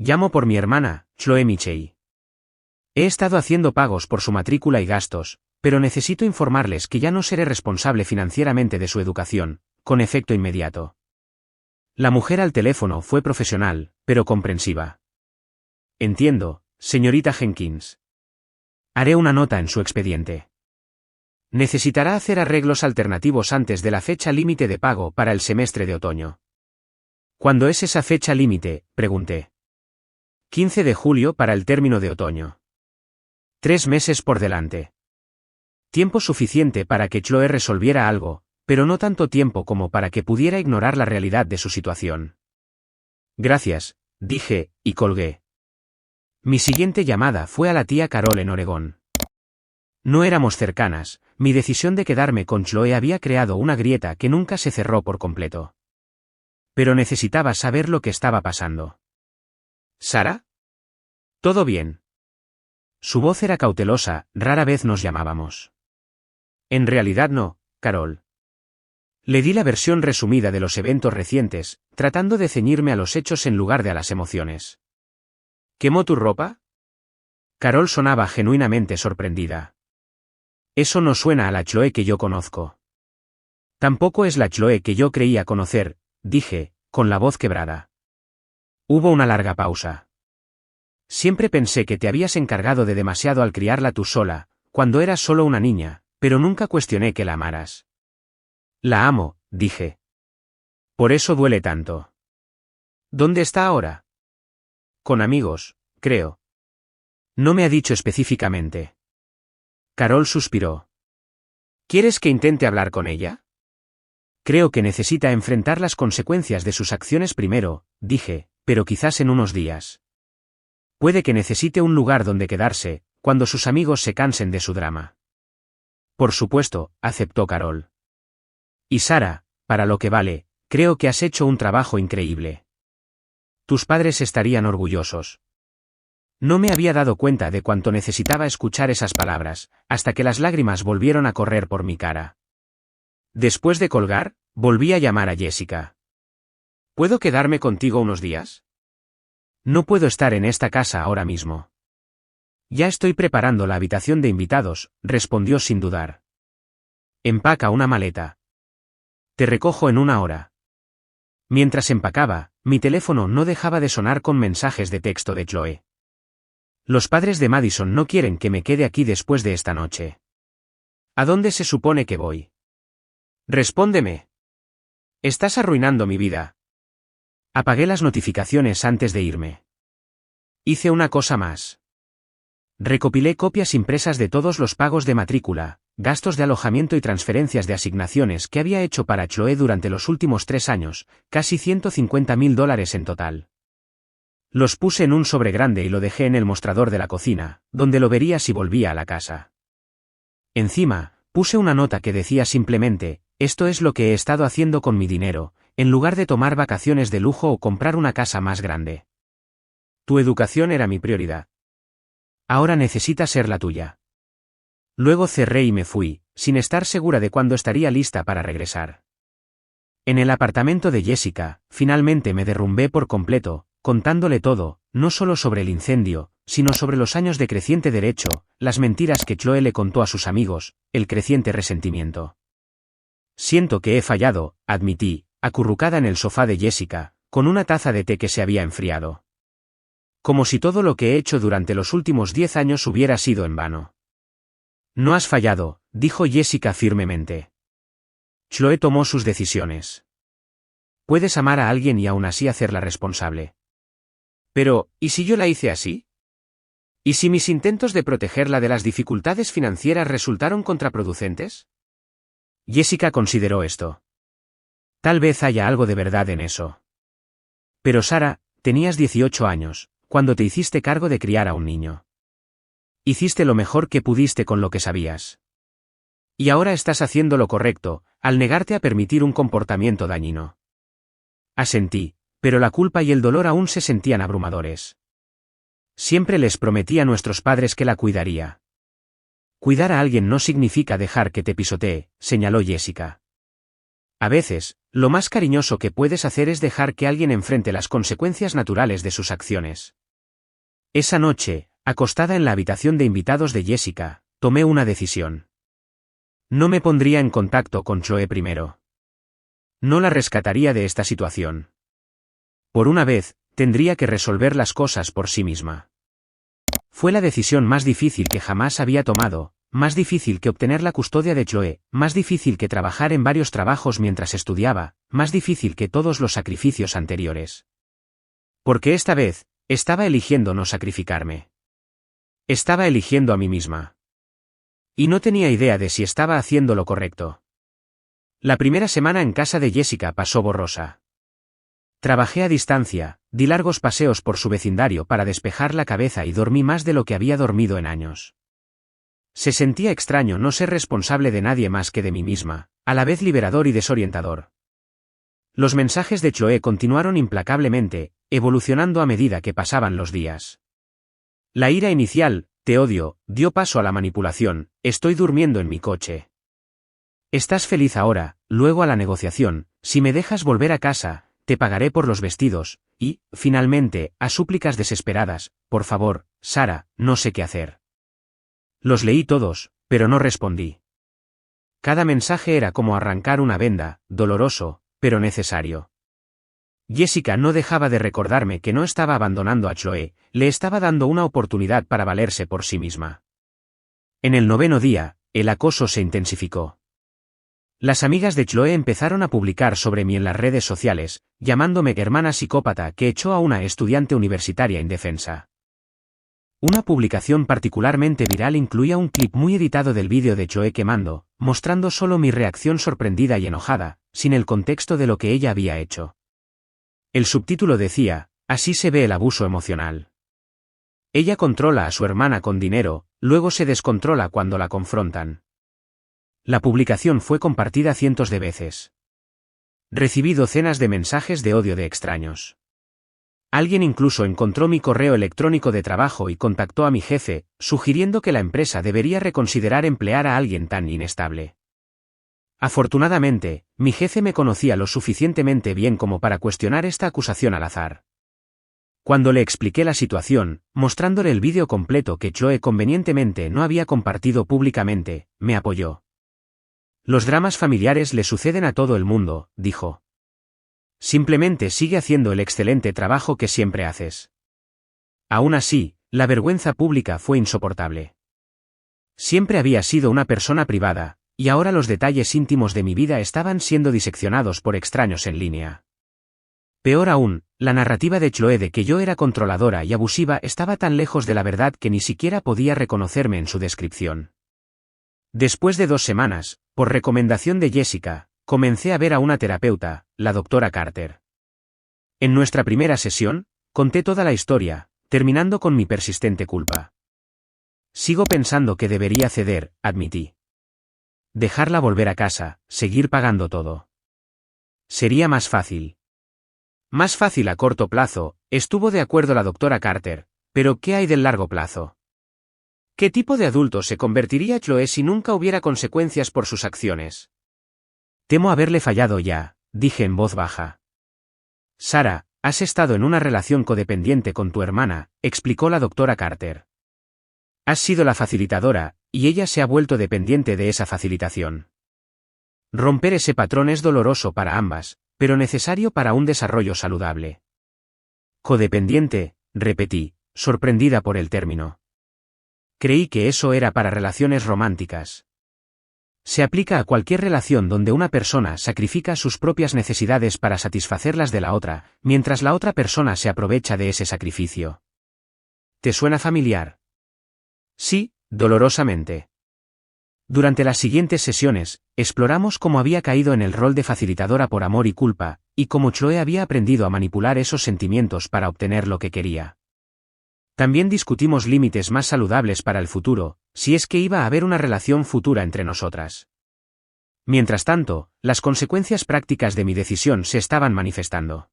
Llamo por mi hermana, Chloe Michei. He estado haciendo pagos por su matrícula y gastos, pero necesito informarles que ya no seré responsable financieramente de su educación, con efecto inmediato. La mujer al teléfono fue profesional, pero comprensiva. Entiendo, señorita Jenkins. Haré una nota en su expediente. Necesitará hacer arreglos alternativos antes de la fecha límite de pago para el semestre de otoño. ¿Cuándo es esa fecha límite?, pregunté. 15 de julio para el término de otoño. 3 meses por delante. Tiempo suficiente para que Chloe resolviera algo, pero no tanto tiempo como para que pudiera ignorar la realidad de su situación. Gracias, dije, y colgué. Mi siguiente llamada fue a la tía Carol en Oregón. No éramos cercanas, mi decisión de quedarme con Chloe había creado una grieta que nunca se cerró por completo. Pero necesitaba saber lo que estaba pasando. ¿Sara? ¿Todo bien? Su voz era cautelosa, rara vez nos llamábamos. En realidad no, Carol. Le di la versión resumida de los eventos recientes, tratando de ceñirme a los hechos en lugar de a las emociones. ¿Quemó tu ropa? Carol sonaba genuinamente sorprendida. Eso no suena a la Chloe que yo conozco. Tampoco es la Chloe que yo creía conocer, dije, con la voz quebrada. Hubo una larga pausa. Siempre pensé que te habías encargado de demasiado al criarla tú sola, cuando eras solo una niña, pero nunca cuestioné que la amaras. La amo, dije. Por eso duele tanto. ¿Dónde está ahora? Con amigos, creo. No me ha dicho específicamente. Carol suspiró. ¿Quieres que intente hablar con ella? Creo que necesita enfrentar las consecuencias de sus acciones primero, dije, pero quizás en unos días. Puede que necesite un lugar donde quedarse, cuando sus amigos se cansen de su drama. Por supuesto, aceptó Carol. Y Sara, para lo que vale, creo que has hecho un trabajo increíble. Tus padres estarían orgullosos. No me había dado cuenta de cuánto necesitaba escuchar esas palabras, hasta que las lágrimas volvieron a correr por mi cara. Después de colgar, volví a llamar a Jessica. ¿Puedo quedarme contigo unos días? No puedo estar en esta casa ahora mismo. Ya estoy preparando la habitación de invitados, respondió sin dudar. Empaca una maleta. Te recojo en 1 hora. Mientras empacaba, mi teléfono no dejaba de sonar con mensajes de texto de Chloe. Los padres de Madison no quieren que me quede aquí después de esta noche. ¿A dónde se supone que voy? Respóndeme. Estás arruinando mi vida. Apagué las notificaciones antes de irme. Hice una cosa más. Recopilé copias impresas de todos los pagos de matrícula, gastos de alojamiento y transferencias de asignaciones que había hecho para Chloe durante los últimos 3 años, casi $150.000 en total. Los puse en un sobre grande y lo dejé en el mostrador de la cocina, donde lo vería si volvía a la casa. Encima, puse una nota que decía simplemente: esto es lo que he estado haciendo con mi dinero, en lugar de tomar vacaciones de lujo o comprar una casa más grande. Tu educación era mi prioridad. Ahora necesita ser la tuya. Luego cerré y me fui, sin estar segura de cuándo estaría lista para regresar. En el apartamento de Jessica, finalmente me derrumbé por completo, contándole todo, no solo sobre el incendio, sino sobre los años de creciente derecho, las mentiras que Chloe le contó a sus amigos, el creciente resentimiento. Siento que he fallado, admití, acurrucada en el sofá de Jessica, con una taza de té que se había enfriado. Como si todo lo que he hecho durante los últimos 10 años hubiera sido en vano. No has fallado, dijo Jessica firmemente. Chloe tomó sus decisiones. Puedes amar a alguien y aún así hacerla responsable. Pero, ¿y si yo la hice así? ¿Y si mis intentos de protegerla de las dificultades financieras resultaron contraproducentes? Jessica consideró esto. Tal vez haya algo de verdad en eso. Pero Sara, tenías 18 años, cuando te hiciste cargo de criar a un niño. Hiciste lo mejor que pudiste con lo que sabías. Y ahora estás haciendo lo correcto, al negarte a permitir un comportamiento dañino. Asentí, pero la culpa y el dolor aún se sentían abrumadores. Siempre les prometí a nuestros padres que la cuidaría. Cuidar a alguien no significa dejar que te pisotee, señaló Jessica. A veces, lo más cariñoso que puedes hacer es dejar que alguien enfrente las consecuencias naturales de sus acciones. Esa noche, acostada en la habitación de invitados de Jessica, tomé una decisión. No me pondría en contacto con Chloe primero. No la rescataría de esta situación. Por una vez, tendría que resolver las cosas por sí misma. Fue la decisión más difícil que jamás había tomado, más difícil que obtener la custodia de Chloe, más difícil que trabajar en varios trabajos mientras estudiaba, más difícil que todos los sacrificios anteriores. Porque esta vez, estaba eligiendo no sacrificarme. Estaba eligiendo a mí misma. Y no tenía idea de si estaba haciendo lo correcto. La primera semana en casa de Jessica pasó borrosa. Trabajé a distancia, di largos paseos por su vecindario para despejar la cabeza y dormí más de lo que había dormido en años. Se sentía extraño no ser responsable de nadie más que de mí misma, a la vez liberador y desorientador. Los mensajes de Chloe continuaron implacablemente, evolucionando a medida que pasaban los días. La ira inicial, te odio, dio paso a la manipulación, estoy durmiendo en mi coche. Estás feliz ahora, luego a la negociación, si me dejas volver a casa, te pagaré por los vestidos, y, finalmente, a súplicas desesperadas, por favor, Sara, no sé qué hacer. Los leí todos, pero no respondí. Cada mensaje era como arrancar una venda, doloroso, pero necesario. Jessica no dejaba de recordarme que no estaba abandonando a Chloe, le estaba dando una oportunidad para valerse por sí misma. En el 9º día, el acoso se intensificó. Las amigas de Chloe empezaron a publicar sobre mí en las redes sociales, llamándome hermana psicópata que echó a una estudiante universitaria indefensa. Una publicación particularmente viral incluía un clip muy editado del vídeo de Chloe quemando, mostrando solo mi reacción sorprendida y enojada, sin el contexto de lo que ella había hecho. El subtítulo decía: así se ve el abuso emocional. Ella controla a su hermana con dinero, luego se descontrola cuando la confrontan. La publicación fue compartida cientos de veces. Recibí docenas de mensajes de odio de extraños. Alguien incluso encontró mi correo electrónico de trabajo y contactó a mi jefe, sugiriendo que la empresa debería reconsiderar emplear a alguien tan inestable. Afortunadamente, mi jefe me conocía lo suficientemente bien como para cuestionar esta acusación al azar. Cuando le expliqué la situación, mostrándole el vídeo completo que Chloe convenientemente no había compartido públicamente, me apoyó. Los dramas familiares le suceden a todo el mundo, dijo. Simplemente sigue haciendo el excelente trabajo que siempre haces. Aún así, la vergüenza pública fue insoportable. Siempre había sido una persona privada, y ahora los detalles íntimos de mi vida estaban siendo diseccionados por extraños en línea. Peor aún, la narrativa de Chloe de que yo era controladora y abusiva estaba tan lejos de la verdad que ni siquiera podía reconocerme en su descripción. Después de 2 semanas, por recomendación de Jessica, comencé a ver a una terapeuta, la doctora Carter. En nuestra primera sesión, conté toda la historia, terminando con mi persistente culpa. Sigo pensando que debería ceder, admití. Dejarla volver a casa, seguir pagando todo. Sería más fácil. Más fácil a corto plazo, estuvo de acuerdo la doctora Carter, pero ¿qué hay del largo plazo? ¿Qué tipo de adulto se convertiría Chloe si nunca hubiera consecuencias por sus acciones? Temo haberle fallado ya, dije en voz baja. Sarah, has estado en una relación codependiente con tu hermana, explicó la doctora Carter. Has sido la facilitadora, y ella se ha vuelto dependiente de esa facilitación. Romper ese patrón es doloroso para ambas, pero necesario para un desarrollo saludable. Codependiente, repetí, sorprendida por el término. Creí que eso era para relaciones románticas. Se aplica a cualquier relación donde una persona sacrifica sus propias necesidades para satisfacer las de la otra, mientras la otra persona se aprovecha de ese sacrificio. ¿Te suena familiar? Sí, dolorosamente. Durante las siguientes sesiones, exploramos cómo había caído en el rol de facilitadora por amor y culpa, y cómo Chloe había aprendido a manipular esos sentimientos para obtener lo que quería. También discutimos límites más saludables para el futuro, si es que iba a haber una relación futura entre nosotras. Mientras tanto, las consecuencias prácticas de mi decisión se estaban manifestando.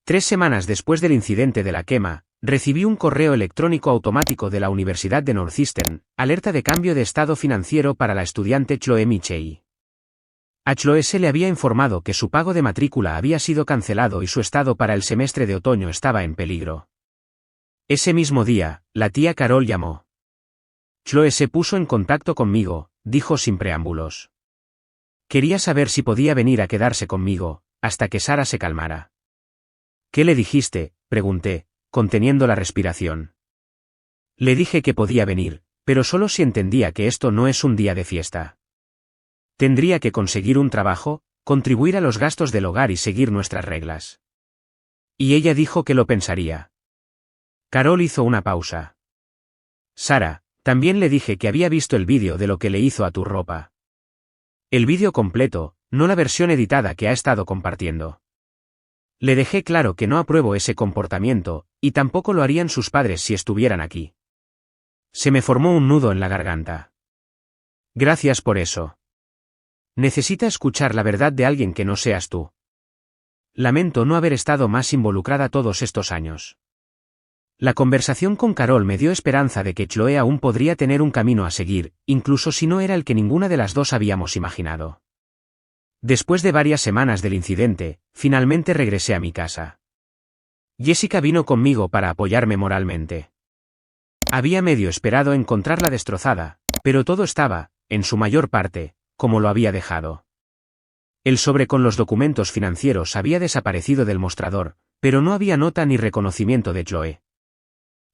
3 semanas después del incidente de la quema, recibí un correo electrónico automático de la Universidad de Northeastern, alerta de cambio de estado financiero para la estudiante Chloe Michei. A Chloe se le había informado que su pago de matrícula había sido cancelado y su estado para el semestre de otoño estaba en peligro. Ese mismo día, la tía Carol llamó. Chloe se puso en contacto conmigo, dijo sin preámbulos. Quería saber si podía venir a quedarse conmigo, hasta que Sarah se calmara. ¿Qué le dijiste?, pregunté, conteniendo la respiración. Le dije que podía venir, pero solo si entendía que esto no es un día de fiesta. Tendría que conseguir un trabajo, contribuir a los gastos del hogar y seguir nuestras reglas. Y ella dijo que lo pensaría. Carol hizo una pausa. Sarah, también le dije que había visto el vídeo de lo que le hizo a tu ropa. El vídeo completo, no la versión editada que ha estado compartiendo. Le dejé claro que no apruebo ese comportamiento, y tampoco lo harían sus padres si estuvieran aquí. Se me formó un nudo en la garganta. Gracias por eso. Necesita escuchar la verdad de alguien que no seas tú. Lamento no haber estado más involucrada todos estos años. La conversación con Carol me dio esperanza de que Chloe aún podría tener un camino a seguir, incluso si no era el que ninguna de las dos habíamos imaginado. Después de varias semanas del incidente, finalmente regresé a mi casa. Jessica vino conmigo para apoyarme moralmente. Había medio esperado encontrarla destrozada, pero todo estaba, en su mayor parte, como lo había dejado. El sobre con los documentos financieros había desaparecido del mostrador, pero no había nota ni reconocimiento de Chloe.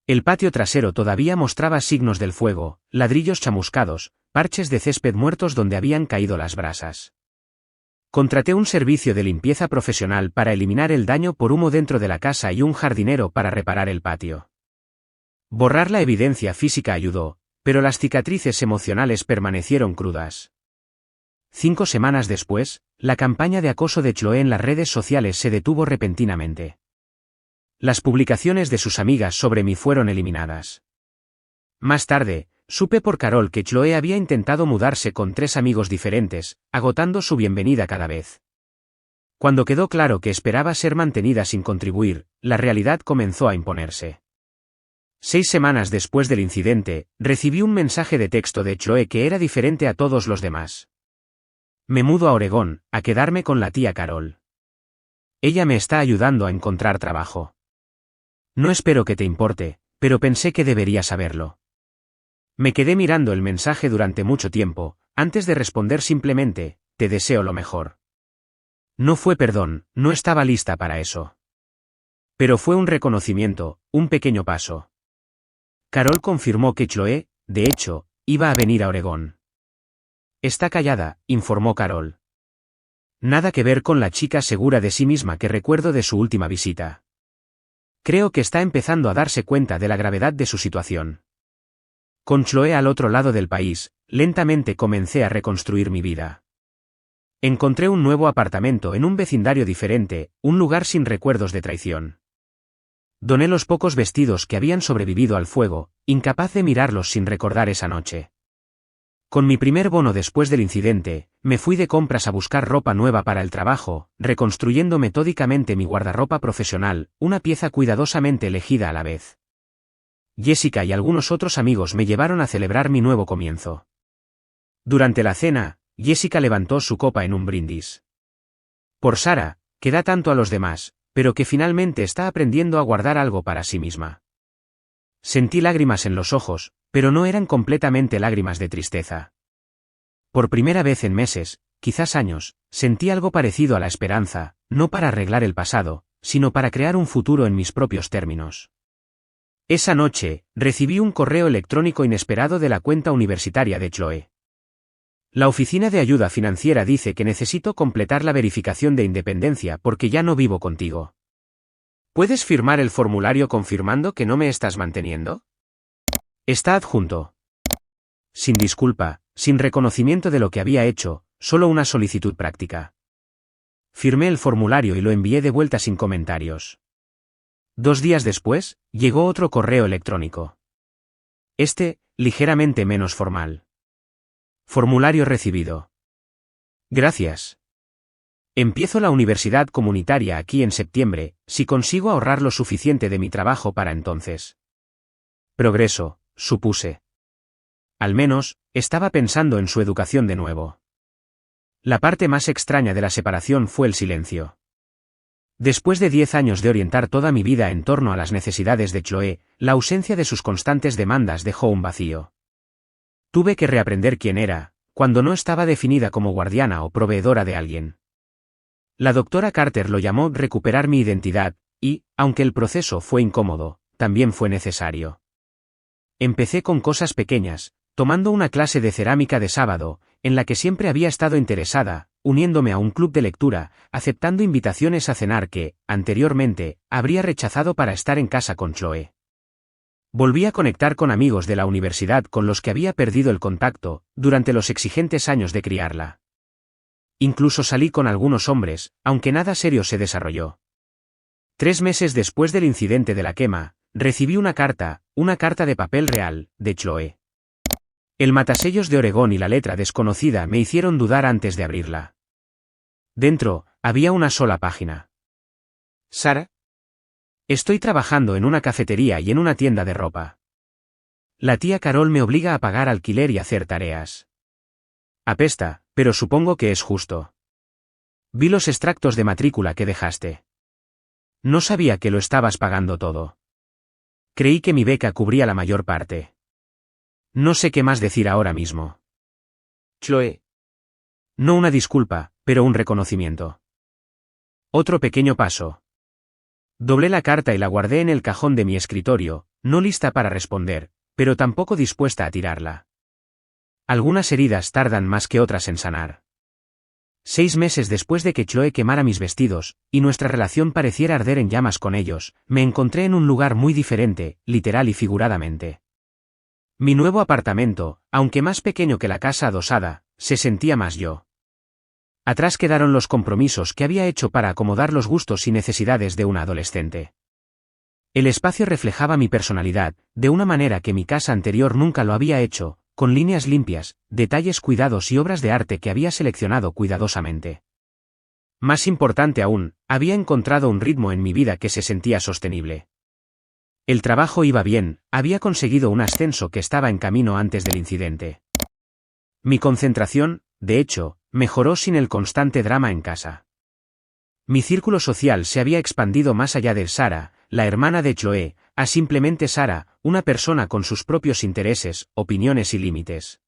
El patio trasero todavía mostraba signos del fuego, ladrillos chamuscados, parches de césped muertos donde habían caído las brasas. Contraté un servicio de limpieza profesional para eliminar el daño por humo dentro de la casa y un jardinero para reparar el patio. Borrar la evidencia física ayudó, pero las cicatrices emocionales permanecieron crudas. 5 semanas después, la campaña de acoso de Chloe en las redes sociales se detuvo repentinamente. Las publicaciones de sus amigas sobre mí fueron eliminadas. Más tarde, supe por Carol que Chloe había intentado mudarse con 3 amigos diferentes, agotando su bienvenida cada vez. Cuando quedó claro que esperaba ser mantenida sin contribuir, la realidad comenzó a imponerse. 6 semanas después del incidente, recibí un mensaje de texto de Chloe que era diferente a todos los demás. Me mudo a Oregón, a quedarme con la tía Carol. Ella me está ayudando a encontrar trabajo. No espero que te importe, pero pensé que deberías saberlo. Me quedé mirando el mensaje durante mucho tiempo, antes de responder simplemente, te deseo lo mejor. No fue perdón, no estaba lista para eso. Pero fue un reconocimiento, un pequeño paso. Carol confirmó que Chloe, de hecho, iba a venir a Oregón. Está callada, informó Carol. Nada que ver con la chica segura de sí misma que recuerdo de su última visita. Creo que está empezando a darse cuenta de la gravedad de su situación. Con Chloe al otro lado del país, lentamente comencé a reconstruir mi vida. Encontré un nuevo apartamento en un vecindario diferente, un lugar sin recuerdos de traición. Doné los pocos vestidos que habían sobrevivido al fuego, incapaz de mirarlos sin recordar esa noche. Con mi primer bono después del incidente, me fui de compras a buscar ropa nueva para el trabajo, reconstruyendo metódicamente mi guardarropa profesional, una pieza cuidadosamente elegida a la vez. Jessica y algunos otros amigos me llevaron a celebrar mi nuevo comienzo. Durante la cena, Jessica levantó su copa en un brindis. Por Sarah, que da tanto a los demás, pero que finalmente está aprendiendo a guardar algo para sí misma. Sentí lágrimas en los ojos, pero no eran completamente lágrimas de tristeza. Por primera vez en meses, quizás años, sentí algo parecido a la esperanza, no para arreglar el pasado, sino para crear un futuro en mis propios términos. Esa noche, recibí un correo electrónico inesperado de la cuenta universitaria de Chloe. La oficina de ayuda financiera dice que necesito completar la verificación de independencia porque ya no vivo contigo. ¿Puedes firmar el formulario confirmando que no me estás manteniendo? Está adjunto. Sin disculpa, sin reconocimiento de lo que había hecho, solo una solicitud práctica. Firmé el formulario y lo envié de vuelta sin comentarios. 2 días después, llegó otro correo electrónico. Ligeramente menos formal. Formulario recibido. Gracias. Empiezo la universidad comunitaria aquí en septiembre, si consigo ahorrar lo suficiente de mi trabajo para entonces. Progreso, supuse. Al menos, estaba pensando en su educación de nuevo. La parte más extraña de la separación fue el silencio. Después de 10 años de orientar toda mi vida en torno a las necesidades de Chloe, la ausencia de sus constantes demandas dejó un vacío. Tuve que reaprender quién era, cuando no estaba definida como guardiana o proveedora de alguien. La doctora Carter lo llamó recuperar mi identidad, y, aunque el proceso fue incómodo, también fue necesario. Empecé con cosas pequeñas, tomando una clase de cerámica de sábado, en la que siempre había estado interesada, uniéndome a un club de lectura, aceptando invitaciones a cenar que, anteriormente, habría rechazado para estar en casa con Chloe. Volví a conectar con amigos de la universidad con los que había perdido el contacto, durante los exigentes años de criarla. Incluso salí con algunos hombres, aunque nada serio se desarrolló. 3 meses después del incidente de la quema, recibí una carta de papel real, de Chloe. El matasellos de Oregón y la letra desconocida me hicieron dudar antes de abrirla. Dentro, había una sola página. Sarah. Estoy trabajando en una cafetería y en una tienda de ropa. La tía Carol me obliga a pagar alquiler y hacer tareas. Apesta, pero supongo que es justo. Vi los extractos de matrícula que dejaste. No sabía que lo estabas pagando todo. Creí que mi beca cubría la mayor parte. No sé qué más decir ahora mismo. Chloe. No una disculpa, pero un reconocimiento. Otro pequeño paso. Doblé la carta y la guardé en el cajón de mi escritorio, no lista para responder, pero tampoco dispuesta a tirarla. Algunas heridas tardan más que otras en sanar. 6 meses después de que Chloe quemara mis vestidos, y nuestra relación pareciera arder en llamas con ellos, me encontré en un lugar muy diferente, literal y figuradamente. Mi nuevo apartamento, aunque más pequeño que la casa adosada, se sentía más yo. Atrás quedaron los compromisos que había hecho para acomodar los gustos y necesidades de una adolescente. El espacio reflejaba mi personalidad, de una manera que mi casa anterior nunca lo había hecho, con líneas limpias, detalles cuidados y obras de arte que había seleccionado cuidadosamente. Más importante aún, había encontrado un ritmo en mi vida que se sentía sostenible. El trabajo iba bien, había conseguido un ascenso que estaba en camino antes del incidente. Mi concentración, de hecho, mejoró sin el constante drama en casa. Mi círculo social se había expandido más allá de Sarah, la hermana de Chloe, a simplemente Sarah, una persona con sus propios intereses, opiniones y límites.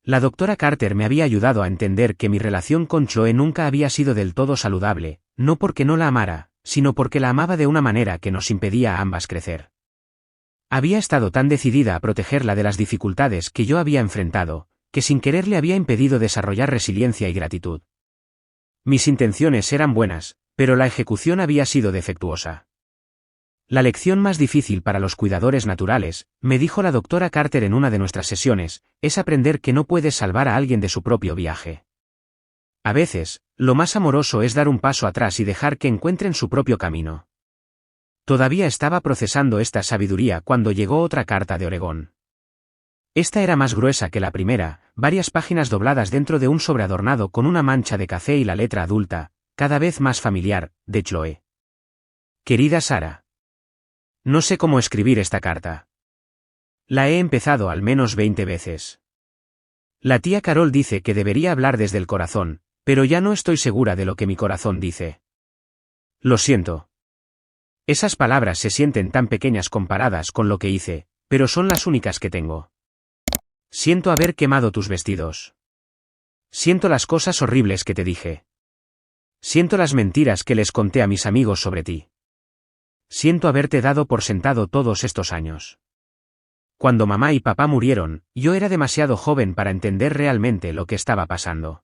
La doctora Carter me había ayudado a entender que mi relación con Chloe nunca había sido del todo saludable, no porque no la amara, sino porque la amaba de una manera que nos impedía a ambas crecer. Había estado tan decidida a protegerla de las dificultades que yo había enfrentado, que sin querer le había impedido desarrollar resiliencia y gratitud. Mis intenciones eran buenas, pero la ejecución había sido defectuosa. La lección más difícil para los cuidadores naturales, me dijo la doctora Carter en una de nuestras sesiones, es aprender que no puedes salvar a alguien de su propio viaje. A veces, lo más amoroso es dar un paso atrás y dejar que encuentren su propio camino. Todavía estaba procesando esta sabiduría cuando llegó otra carta de Oregón. Esta era más gruesa que la primera, varias páginas dobladas dentro de un sobre adornado con una mancha de café y la letra adulta, cada vez más familiar, de Chloe. Querida Sara. No sé cómo escribir esta carta. La he empezado al menos 20 veces. La tía Carol dice que debería hablar desde el corazón, pero ya no estoy segura de lo que mi corazón dice. Lo siento. Esas palabras se sienten tan pequeñas comparadas con lo que hice, pero son las únicas que tengo. Siento haber quemado tus vestidos. Siento las cosas horribles que te dije. Siento las mentiras que les conté a mis amigos sobre ti. Siento haberte dado por sentado todos estos años. Cuando mamá y papá murieron, yo era demasiado joven para entender realmente lo que estaba pasando.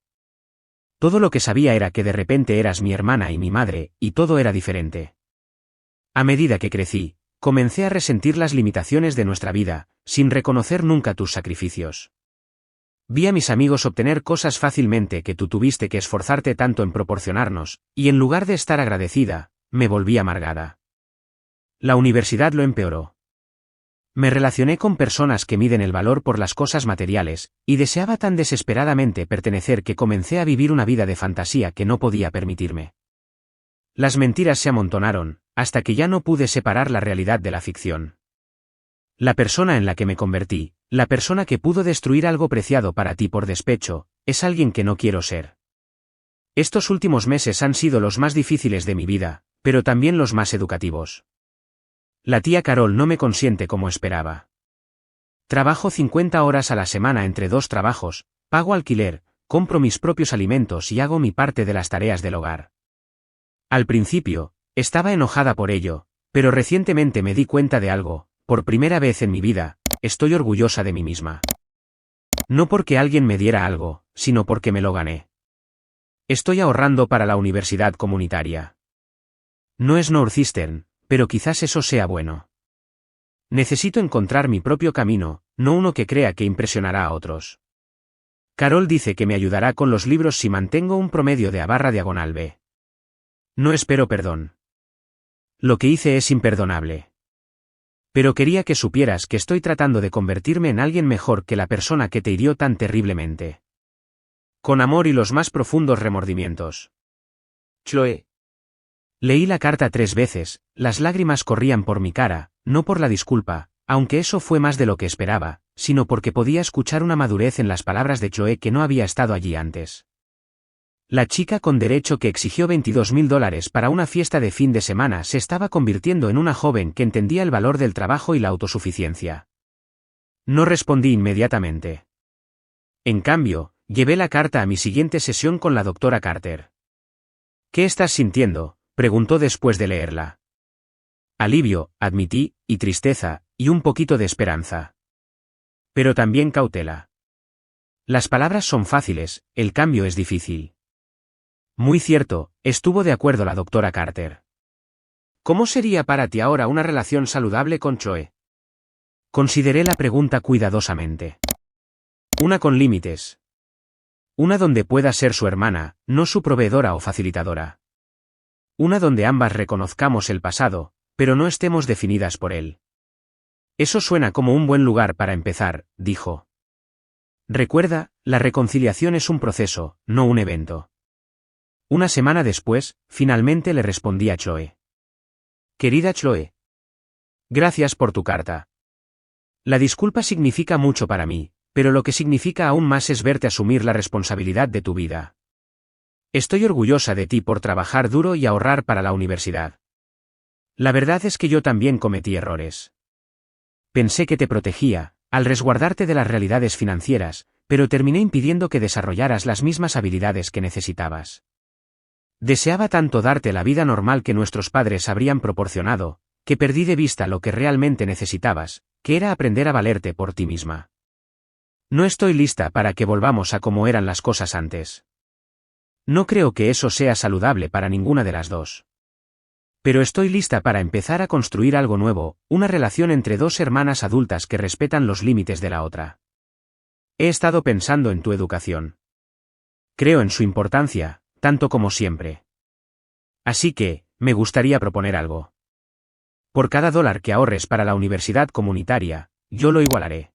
Todo lo que sabía era que de repente eras mi hermana y mi madre, y todo era diferente. A medida que crecí, comencé a resentir las limitaciones de nuestra vida, sin reconocer nunca tus sacrificios. Vi a mis amigos obtener cosas fácilmente que tú tuviste que esforzarte tanto en proporcionarnos, y en lugar de estar agradecida, me volví amargada. La universidad lo empeoró. Me relacioné con personas que miden el valor por las cosas materiales, y deseaba tan desesperadamente pertenecer que comencé a vivir una vida de fantasía que no podía permitirme. Las mentiras se amontonaron, hasta que ya no pude separar la realidad de la ficción. La persona en la que me convertí, la persona que pudo destruir algo preciado para ti por despecho, es alguien que no quiero ser. Estos últimos meses han sido los más difíciles de mi vida, pero también los más educativos. La tía Carol no me consiente como esperaba. Trabajo 50 horas a la semana entre 2 trabajos, pago alquiler, compro mis propios alimentos y hago mi parte de las tareas del hogar. Al principio, estaba enojada por ello, pero recientemente me di cuenta de algo, por primera vez en mi vida, estoy orgullosa de mí misma. No porque alguien me diera algo, sino porque me lo gané. Estoy ahorrando para la universidad comunitaria. No es Northeastern, pero quizás eso sea bueno. Necesito encontrar mi propio camino, no uno que crea que impresionará a otros. Carol dice que me ayudará con los libros si mantengo un promedio de A/diagonal B. No espero perdón. Lo que hice es imperdonable. Pero quería que supieras que estoy tratando de convertirme en alguien mejor que la persona que te hirió tan terriblemente. Con amor y los más profundos remordimientos. Chloe. Leí la carta 3 veces, las lágrimas corrían por mi cara, no por la disculpa, aunque eso fue más de lo que esperaba, sino porque podía escuchar una madurez en las palabras de Chloe que no había estado allí antes. La chica con derecho que exigió $22,000 para una fiesta de fin de semana se estaba convirtiendo en una joven que entendía el valor del trabajo y la autosuficiencia. No respondí inmediatamente. En cambio, llevé la carta a mi siguiente sesión con la doctora Carter. ¿Qué estás sintiendo?, preguntó después de leerla. Alivio, admití, y tristeza, y un poquito de esperanza. Pero también cautela. Las palabras son fáciles, el cambio es difícil. Muy cierto, estuvo de acuerdo la doctora Carter. ¿Cómo sería para ti ahora una relación saludable con Chloe? Consideré la pregunta cuidadosamente. Una con límites. Una donde pueda ser su hermana, no su proveedora o facilitadora. Una donde ambas reconozcamos el pasado, pero no estemos definidas por él. Eso suena como un buen lugar para empezar, dijo. Recuerda, la reconciliación es un proceso, no un evento. Una semana después, finalmente le respondí a Chloe. Querida Chloe. Gracias por tu carta. La disculpa significa mucho para mí, pero lo que significa aún más es verte asumir la responsabilidad de tu vida. Estoy orgullosa de ti por trabajar duro y ahorrar para la universidad. La verdad es que yo también cometí errores. Pensé que te protegía, al resguardarte de las realidades financieras, pero terminé impidiendo que desarrollaras las mismas habilidades que necesitabas. Deseaba tanto darte la vida normal que nuestros padres habrían proporcionado, que perdí de vista lo que realmente necesitabas, que era aprender a valerte por ti misma. No estoy lista para que volvamos a como eran las cosas antes. No creo que eso sea saludable para ninguna de las dos. Pero estoy lista para empezar a construir algo nuevo, una relación entre dos hermanas adultas que respetan los límites de la otra. He estado pensando en tu educación. Creo en su importancia, tanto como siempre. Así que, me gustaría proponer algo. Por cada $1 que ahorres para la universidad comunitaria, yo lo igualaré.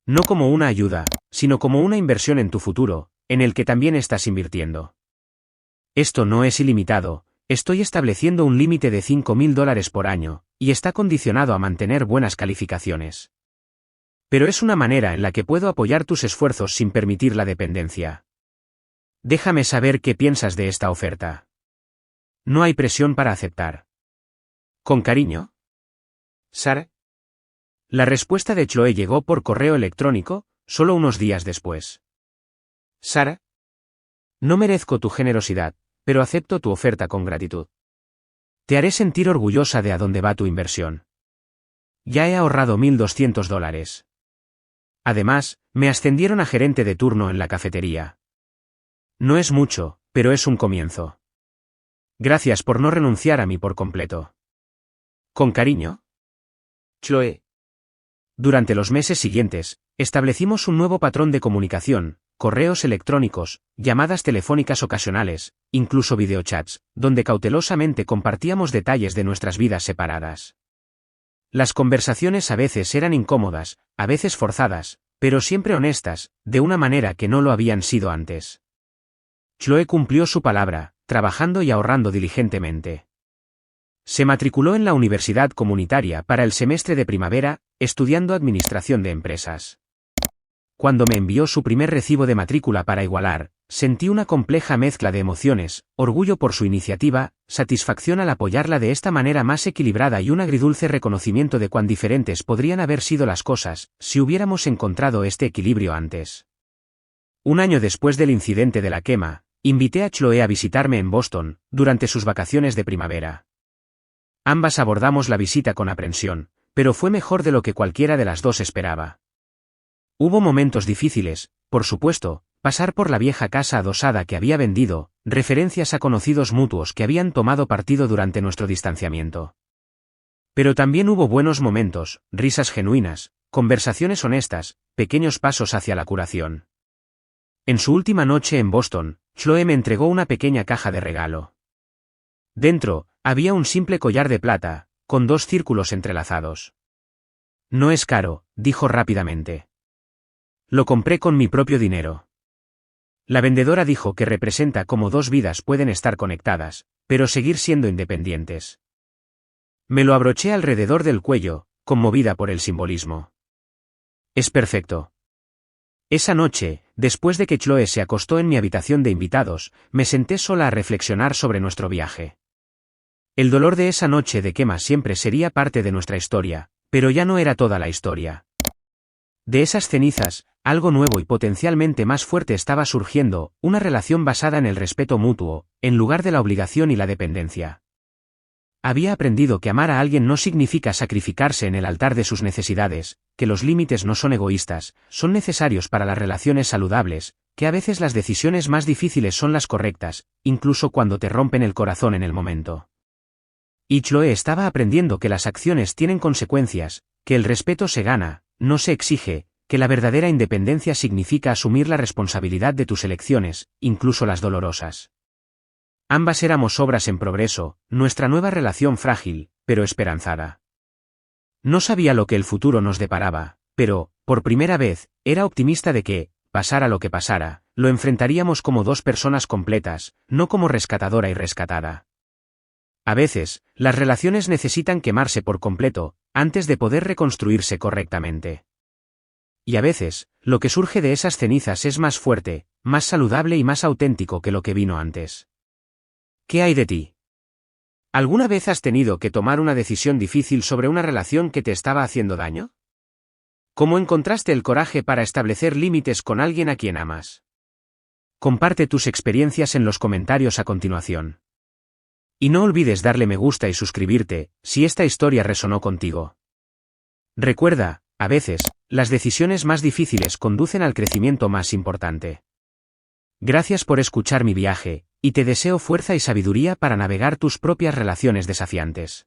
No como una ayuda, sino como una inversión en tu futuro, en el que también estás invirtiendo. Esto no es ilimitado, estoy estableciendo un límite de $5,000 por año, y está condicionado a mantener buenas calificaciones. Pero es una manera en la que puedo apoyar tus esfuerzos sin permitir la dependencia. Déjame saber qué piensas de esta oferta. No hay presión para aceptar. Con cariño. Sara. La respuesta de Chloe llegó por correo electrónico, solo unos días después. Sara. No merezco tu generosidad, pero acepto tu oferta con gratitud. Te haré sentir orgullosa de a dónde va tu inversión. Ya he ahorrado $1,200. Además, me ascendieron a gerente de turno en la cafetería. No es mucho, pero es un comienzo. Gracias por no renunciar a mí por completo. Con cariño. Chloe. Durante los meses siguientes, establecimos un nuevo patrón de comunicación, correos electrónicos, llamadas telefónicas ocasionales, incluso videochats, donde cautelosamente compartíamos detalles de nuestras vidas separadas. Las conversaciones a veces eran incómodas, a veces forzadas, pero siempre honestas, de una manera que no lo habían sido antes. Chloe cumplió su palabra, trabajando y ahorrando diligentemente. Se matriculó en la universidad comunitaria para el semestre de primavera, estudiando administración de empresas. Cuando me envió su primer recibo de matrícula para igualar, sentí una compleja mezcla de emociones, orgullo por su iniciativa, satisfacción al apoyarla de esta manera más equilibrada y un agridulce reconocimiento de cuán diferentes podrían haber sido las cosas, si hubiéramos encontrado este equilibrio antes. Un año después del incidente de la quema, invité a Chloe a visitarme en Boston, durante sus vacaciones de primavera. Ambas abordamos la visita con aprensión, pero fue mejor de lo que cualquiera de las dos esperaba. Hubo momentos difíciles, por supuesto, pasar por la vieja casa adosada que había vendido, referencias a conocidos mutuos que habían tomado partido durante nuestro distanciamiento. Pero también hubo buenos momentos, risas genuinas, conversaciones honestas, pequeños pasos hacia la curación. En su última noche en Boston, Chloe me entregó una pequeña caja de regalo. Dentro, había un simple collar de plata, con 2 círculos entrelazados. No es caro, dijo rápidamente. Lo compré con mi propio dinero. La vendedora dijo que representa cómo 2 vidas pueden estar conectadas, pero seguir siendo independientes. Me lo abroché alrededor del cuello, conmovida por el simbolismo. Es perfecto. Esa noche, después de que Chloe se acostó en mi habitación de invitados, me senté sola a reflexionar sobre nuestro viaje. El dolor de esa noche de quema siempre sería parte de nuestra historia, pero ya no era toda la historia. De esas cenizas, algo nuevo y potencialmente más fuerte estaba surgiendo, una relación basada en el respeto mutuo, en lugar de la obligación y la dependencia. Había aprendido que amar a alguien no significa sacrificarse en el altar de sus necesidades, que los límites no son egoístas, son necesarios para las relaciones saludables, que a veces las decisiones más difíciles son las correctas, incluso cuando te rompen el corazón en el momento. Y Chloe estaba aprendiendo que las acciones tienen consecuencias, que el respeto se gana, no se exige, que la verdadera independencia significa asumir la responsabilidad de tus elecciones, incluso las dolorosas. Ambas éramos obras en progreso, nuestra nueva relación frágil, pero esperanzada. No sabía lo que el futuro nos deparaba, pero, por primera vez, era optimista de que, pasara lo que pasara, lo enfrentaríamos como 2 personas completas, no como rescatadora y rescatada. A veces, las relaciones necesitan quemarse por completo, antes de poder reconstruirse correctamente. Y a veces, lo que surge de esas cenizas es más fuerte, más saludable y más auténtico que lo que vino antes. ¿Qué hay de ti? ¿Alguna vez has tenido que tomar una decisión difícil sobre una relación que te estaba haciendo daño? ¿Cómo encontraste el coraje para establecer límites con alguien a quien amas? Comparte tus experiencias en los comentarios a continuación. Y no olvides darle me gusta y suscribirte, si esta historia resonó contigo. Recuerda, a veces, las decisiones más difíciles conducen al crecimiento más importante. Gracias por escuchar mi viaje, y te deseo fuerza y sabiduría para navegar tus propias relaciones desafiantes.